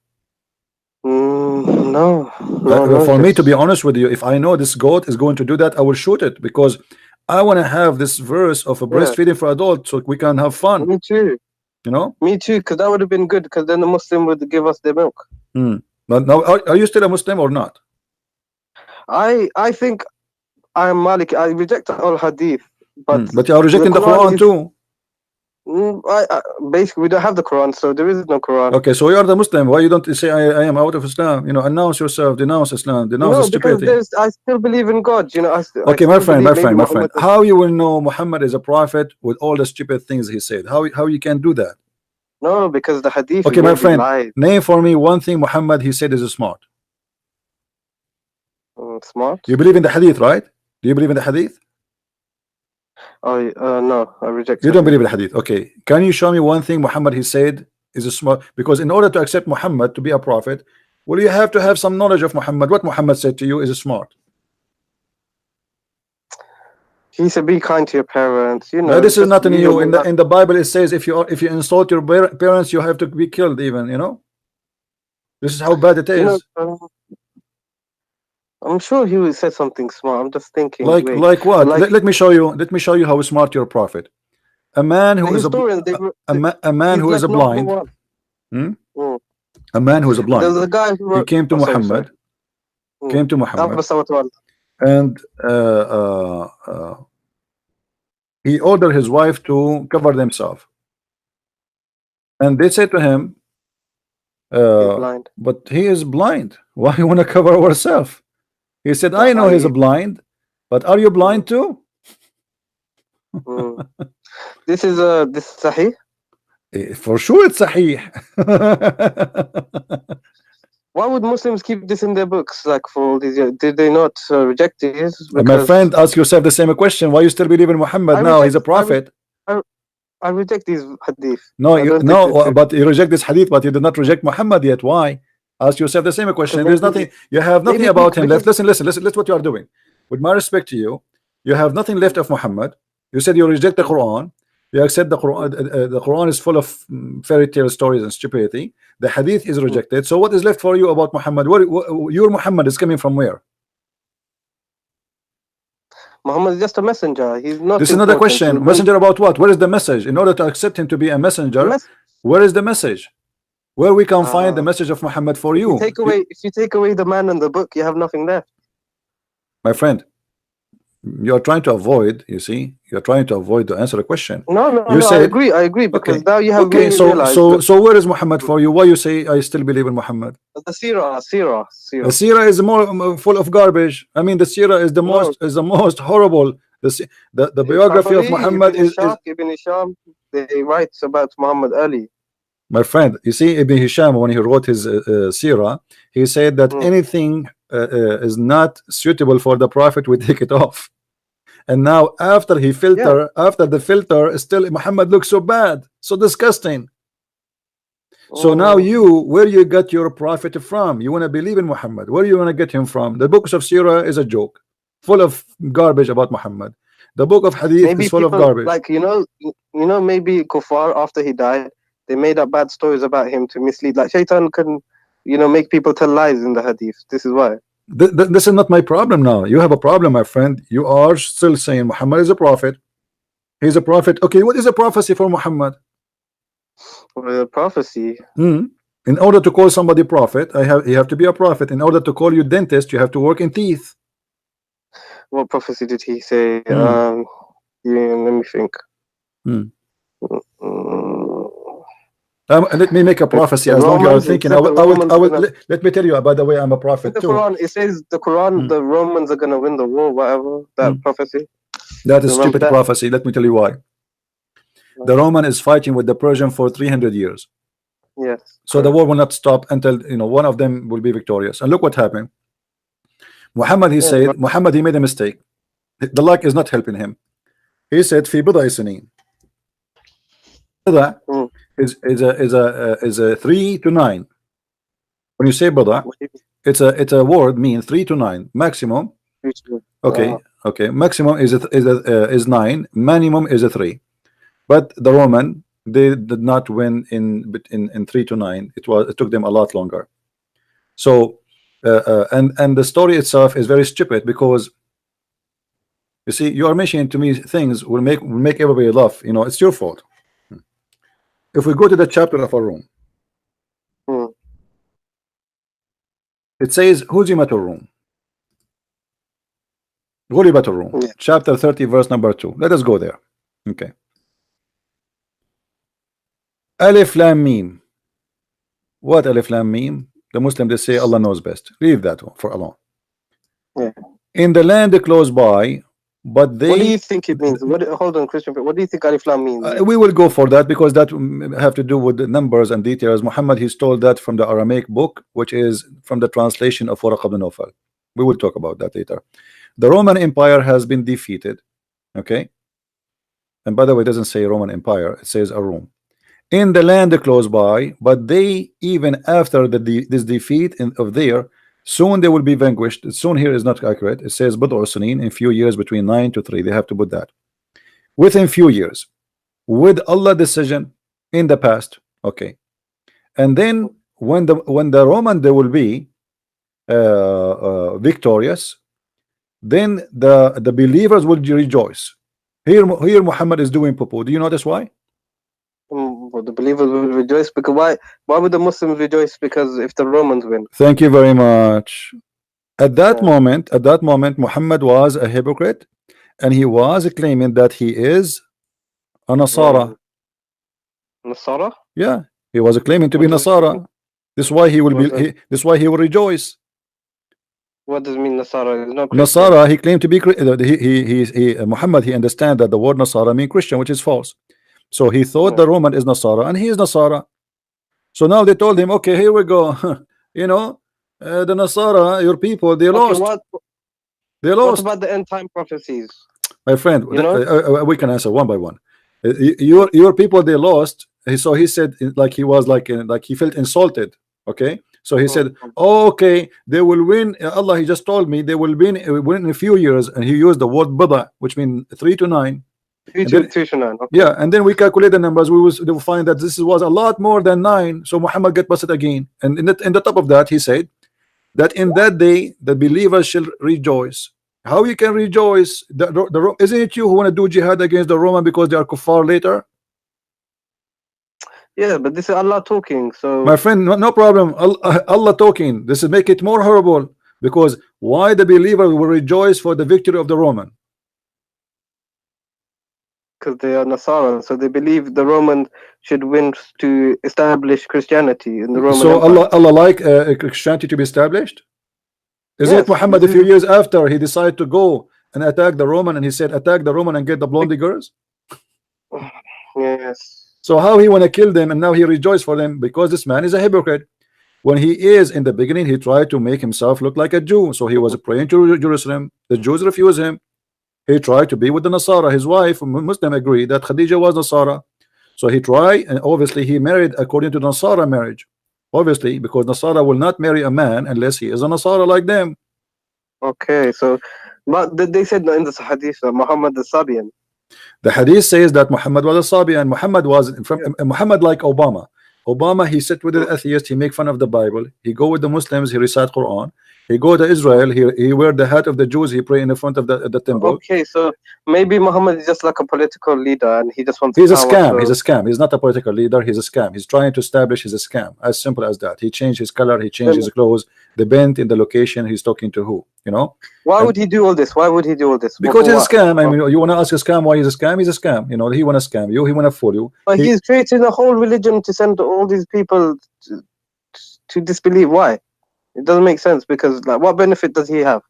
No. For me, to be honest with you, if I know this goat is going to do that, I will shoot it, because I want to have this verse of a breastfeeding for adults so we can have fun. Me too. You know? Me too, because that would have been good, because then the Muslim would give us their milk. But now, are you still a Muslim or not? I think I am Malik. I reject all hadith, but you are rejecting the Quran too. Basically, we don't have the Quran, so there is no Quran. Okay, so you are the Muslim. Why you don't say I am out of Islam? You know, announce yourself, denounce Islam, denounce stupidity. Because I still believe in God. You know. Okay, my friend. How you will know Muhammad is a prophet with all the stupid things he said? How you can do that? No, because the hadith. Okay, my friend. Name for me one thing Muhammad he said is smart. Smart. You believe in the hadith, right? Do you believe in the hadith? No, I reject. You don't believe in the hadith. Okay, can you show me one thing Muhammad he said is a smart? Because in order to accept Muhammad to be a prophet, well, you have to have some knowledge of Muhammad. What Muhammad said to you is smart. He said, "Be kind to your parents." You know. No, this is nothing new. In the Bible, it says if you insult your parents, you have to be killed. Even, you know. This is how bad it is. I'm sure he said something smart. I'm just thinking. Like what? Let me show you. Let me show you how smart you're a prophet. A man who is a man who is a blind. A man who is a blind. There's a guy who he came to Muhammad. Came to Muhammad. And he ordered his wife to cover themselves. And they said to him, but he is blind. Why you want to cover ourselves? He said, I know he's blind, but are you blind too? This is Sahih? For sure it's Sahih. Why would Muslims keep this in their books? Like for all these years, did they not reject this? My friend, ask yourself the same question. Why you still believe in Muhammad now? He's a prophet. I reject these hadith. No, but you reject this hadith, but you did not reject Muhammad yet. Why? Ask yourself the same question. There's nothing. You have nothing about him left. Listen. What you are doing. With my respect to you, you have nothing left of Muhammad. You said you reject the Quran. You accept the Quran. The Quran is full of fairy tale stories and stupidity. The hadith is rejected. So what is left for you about Muhammad? Your Muhammad is coming from where? Muhammad is just a messenger. He's not. This is another question. Messenger about what? What is the message? In order to accept him to be a messenger, Where is the message? Where we can find the message of Muhammad for you? If you take away the man and the book, you have nothing left. My friend, you are trying to avoid, you see, you're trying to avoid to answer the question. No, You said, I agree, because okay, now you have okay, made me so realize so where is Muhammad for you? Why you say I still believe in Muhammad? the Sirah. The Sirah is more full of garbage. I mean, the Sirah is the most horrible. The biography of Muhammad is Ibn Hisham, they write about Muhammad early. my friend. You see, Ibn Hisham, when he wrote his Sirah, he said that anything is not suitable for the Prophet, we take it off. And now after he filter, after the filter, still Muhammad looks so bad, so disgusting. So now you, where you got your prophet from? You want to believe in Muhammad. Where you want to get him from? The books of Sirah is a joke, full of garbage about Muhammad. The book of Hadith is full of garbage. Like maybe Kuffar, after he died, they made up bad stories about him to mislead. Like Shaitan can, make people tell lies in the Hadith. This is why. This is not my problem now. You have a problem, my friend. You are still saying Muhammad is a prophet. He's a prophet. Okay, what is a prophecy for Muhammad? Prophecy. In order to call somebody prophet, you have to be a prophet. In order to call you dentist, you have to work in teeth. What prophecy did he say? Let me think. Let me make a prophecy. As long as you're thinking, let me tell you. By the way, I'm a prophet the too. Quran, it says the Quran, the Romans are gonna win the war. Whatever that prophecy. That is stupid prophecy. Let me tell you why. The Roman is fighting with the Persian for 300 years. Yes. So the war will not stop until one of them will be victorious. And look what happened. Muhammad, he said, Muhammad, he made a mistake. The luck is not helping him. He said, "Fi bid'a sinin." Bid'a is a 3 to 9. When you say bid'a, it's a word mean 3 to 9 maximum. Okay. Maximum is 9. Minimum is a 3. But the Roman, they did not win in 3 to 9. It took them a lot longer. So and the story itself is very stupid, because you see, you are mentioning to me things will make everybody laugh. It's your fault. If we go to the chapter of our room, it says Huzimat ar-Rum. Ghulibat ar-Rum, chapter 30, verse number 2. Let us go there. Okay. Alif Lam Mim. What Alif Lam Mim? The Muslim, they say Allah knows best. Leave that one for alone. In the land close by, but they. What do you think it means? Hold on, Christian. What do you think Alif Lam means? We will go for that, because that have to do with the numbers and details. Muhammad, he stole that from the Aramaic book, which is from the translation of Waraq ibn Nawfal. We will talk about that later. The Roman Empire has been defeated. Okay. And by the way, it doesn't say Roman Empire, it says Arum. In the land close by, but they, even after this defeat of there, soon they will be vanquished. Soon here is not accurate. It says Bid'u Sinin, in few years, between 9 to 3. They have to put that. Within few years. With Allah decision in the past. Okay. And then when the Roman, they will be victorious, then the believers will rejoice. Here Muhammad is doing poo-poo. Do you notice why? The believers will rejoice because why would the Muslims rejoice? Because if the Romans win. Thank you very much. At that moment, Muhammad was a hypocrite, and he was claiming that he is a Nasara. Nasara? Yeah, he was claiming to be Nasara. This is why he will be. This is why he will rejoice. What does it mean, Nasara? No Nasara, he claimed to be. Muhammad, he understand that the word Nasara means Christian, which is false. So he thought the Roman is Nasara, and he is Nasara. So now they told him, okay, here we go. The Nasara, your people, they lost. They lost. What about the end time prophecies? My friend, we can answer one by one. Your people, they lost. So he said, like he was like he felt insulted. Okay. So he said, oh, okay, they will win. Allah, he just told me they will win in a few years, and he used the word bida, which means 3 to 9. 3 to 9. Okay. Yeah, and then we calculate the numbers. They will find that this was a lot more than 9. So Muhammad get busted again. And in the top of that, he said that in that day the believers shall rejoice. How you can rejoice? Isn't it you who want to do jihad against the Roman because they are kuffar later? Yeah, but this is Allah talking. So My friend, no problem. Allah talking. This is make it more horrible, because why the believer will rejoice for the victory of the Roman? because they are Nasara, so they believe the Romans should win to establish Christianity in the Roman So Empire. Allah like Christianity to be established? Isn't it Yes, Muhammad this a few is years after he decided to go and attack the Roman, and he said attack the Roman and get the blondie girls? yes. So how he want to kill them and now he rejoice for them? Because this man is a hypocrite. When he is in the beginning, he tried to make himself look like a Jew, so he was praying to Jerusalem. The Jews refused him. He tried to be with the Nasara. His wife, Muslim, agreed that Khadija was Nasara. So he tried, and obviously he married according to the Nasara marriage. Obviously, because Nasara will not marry a man unless he is a Nasara like them. Okay, so but they said in the hadith that Muhammad the Sabian. The hadith says that Muhammad was a Sabi, and Muhammad was from Muhammad like Obama. Obama, he sit with the atheist, he make fun of the Bible. He go with the Muslims, he recite Quran. He go to Israel, he wear the hat of the Jews, he pray in the front of the temple. Okay, so maybe Muhammad is just like a political leader, and he just wants He's a power. scam. So He's a scam. He's not a political leader. He's a scam. He's trying to establish he's a scam. As simple as that. He changed his color. He changed his clothes. The bent in the location. He's talking to who? You know. why would he do all this? Why would he do all this? Because For he's a what? scam. I mean, you want to ask a scam why he's a scam? He's a scam. You know, he want to scam you. He want to fool you. But he's creating a whole religion to send all these people to disbelieve. Why? It doesn't make sense, because like, what benefit does he have?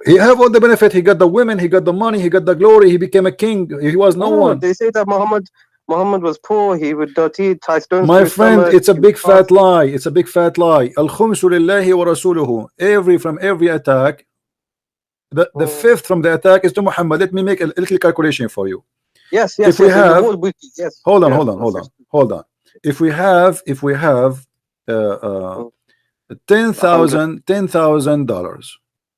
He have all the benefit. He got the women. He got the money. He got the glory. He became a king. He was no one. They say that Muhammad was poor. He would tie stones. My to his friend, stomach, it's a he big would fat fast. lie. It's a big fat lie. Al-khumsu lillahi wa rasuluhu. From every attack, the fifth from the attack is to Muhammad. Let me make a little calculation for you. Yes, If we have, yes. hold on. If we have $10,000,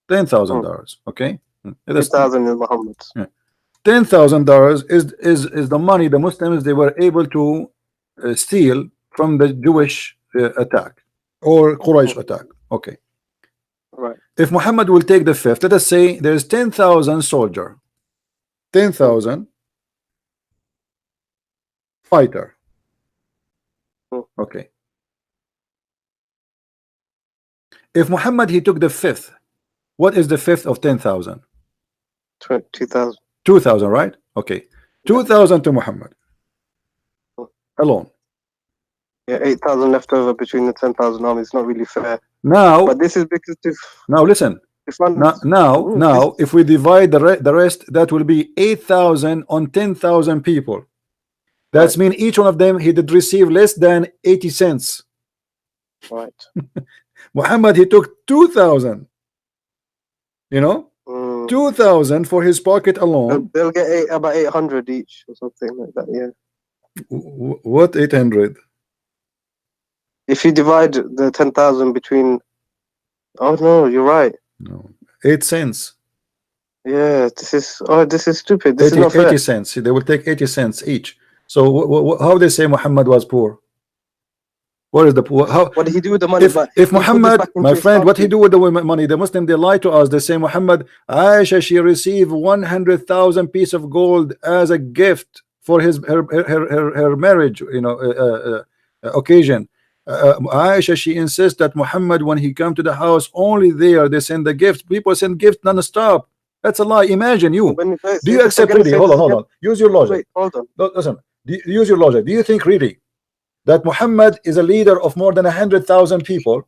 $10,000, okay. 10,000 is Muhammad's. $10,000 is the money the Muslims they were able to steal from the Jewish attack or Quraysh attack. Okay. Right. If Muhammad will take the fifth, let us say there's 10,000 soldier, 10,000 fighter. Okay. If Muhammad he took the fifth, what is the fifth of 10,000? 2,000. 2,000, right? Okay. 2,000 to Muhammad alone. Yeah, 8,000 left over between the 10,000 armies. It's not really fair. Now, but this is because now listen. Now, if we divide the rest, that will be 8,000 on 10,000 people. That's mean each one of them he did receive less than 80 cents. Right. Muhammad he took 2,000. You know, 2,000 for his pocket alone. They'll get about 800 each or something like that. Yeah. What 800? If you divide the 10,000 between, oh no, you're right. No, 8 cents. Yeah, this is stupid. This 80, is not fair. 80 cents. They will take 80 cents each. So how they say Muhammad was poor? What is the poor? What did he do with the money? If Muhammad, my friend, what he do with the money? The Muslim they lie to us. They say Muhammad, Aisha, she received 100,000 piece of gold as a gift for her marriage, you know, occasion. Aisha, she insists that Muhammad, when he come to the house, only there they send the gift. People send gift non-stop. That's a lie. Imagine you. Do you accept really? Hold on. Use your logic. Wait, hold on. Listen. Use your logic. Do you think really that Muhammad is a leader of more than 100,000 people,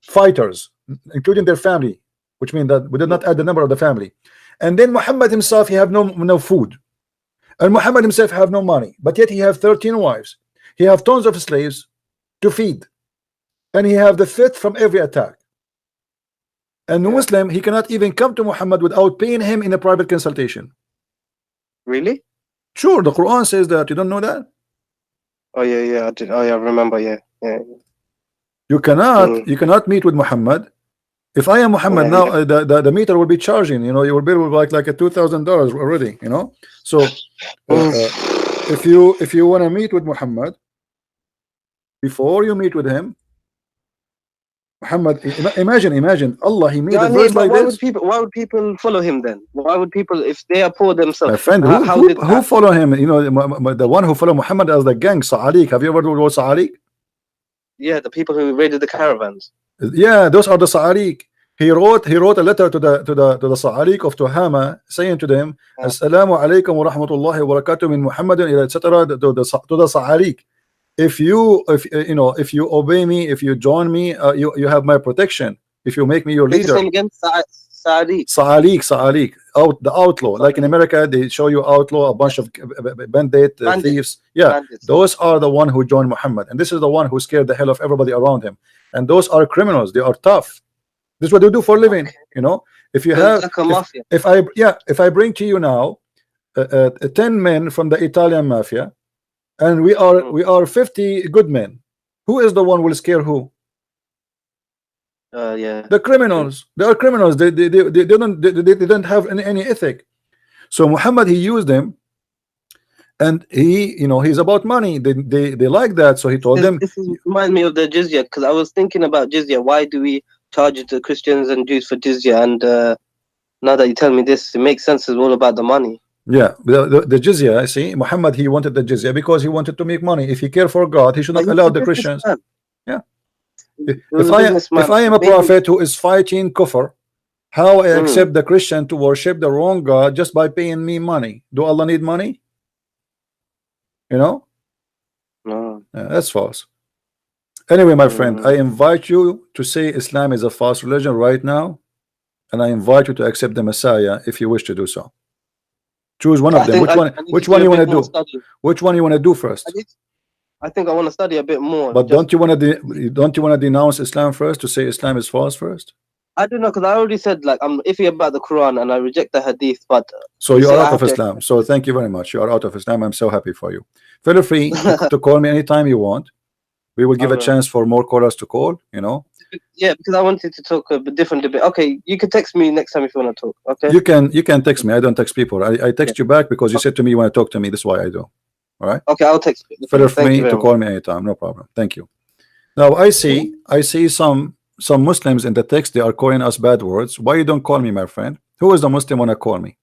fighters, including their family, which means that we did not add the number of the family, and then Muhammad himself he have no food, and Muhammad himself have no money, but yet he have 13 wives, he have tons of slaves to feed, and he have the fifth from every attack. And the Muslim he cannot even come to Muhammad without paying him in a private consultation. Really? Sure, the Quran says that. You don't know that? Oh yeah, I did. Oh yeah, I remember. Yeah. You cannot meet with Muhammad. If I am Muhammad now, the meter will be charging. You know, your bill will be like a $2,000 already. You know, so if you want to meet with Muhammad, before you meet with him, Muhammad, imagine Allah, he made a Yani, verse but like this. why would people follow him then? Why would people, if they are poor themselves? My friend, How did who follow him? You know, the one who follow Muhammad as the gang, Sa'alik. Have you ever heard of Sa'alik? yeah, the people who raided the caravans? Yeah, those are the Sa'alik. He wrote a letter to the Sa'alik of Tuhama, saying to them, Assalamu alaikum wa rahmatullahi wa barakatuh min Muhammadin, etc. to the Sa'alik. If you obey me, if you join me, you have my protection. If you make me your leader. Name again, Sa'alik. Sa'alik, the outlaw. Like in America, they show you outlaw, a bunch of bandit thieves. Yeah, Bandits. those are the one who joined Muhammad, and this is the one who scared the hell of everybody around him. And those are criminals. They are tough. This is what they do for a living. Okay. You know, if you have, like a mafia. if I bring to you now 10 men from the Italian mafia, and we are 50 good men, who is the one who will scare who? Yeah. The criminals. They are criminals. They don't have any ethic. So Muhammad, he used them, and he's about money. They like that. So he told them. This reminds me of the jizya, because I was thinking about jizya. Why do we charge the Christians and Jews for jizya? And now that you tell me this, it makes sense. It's all about the money. Yeah, the jizya. I see. Muhammad, he wanted the jizya because he wanted to make money. If he cared for God, he should not allow the Christians. Yeah. If I am a prophet who is fighting kufr, how I accept the Christian to worship the wrong God just by paying me money? Do Allah need money? You know? No. That's false. Anyway, my friend, I invite you to say Islam is a false religion right now, and I invite you to accept the Messiah if you wish to do so. Choose one of them. Which one you want to do? Which one you want to do first? I think I want to study a bit more. But don't you want to denounce Islam first, to say Islam is false first? I don't know, because I already said, like, I'm iffy about the Quran and I reject the Hadith. But so you are out of Islam. So thank you very much. You are out of Islam. I'm so happy for you. Feel free to call me anytime you want. We will give a chance for more callers to call. You know. Yeah, because I wanted to talk a bit different debate. Okay, you can text me next time if you want to talk. Okay. You can text me. I don't text people. I text you back because you said to me you want to talk to me. That's why I do. All right. Okay, I'll text you. Feel free to call me anytime. No problem. Thank you. Now I see some Muslims in the text. They are calling us bad words. Why you don't call me, my friend? Who is the Muslim wanna call me?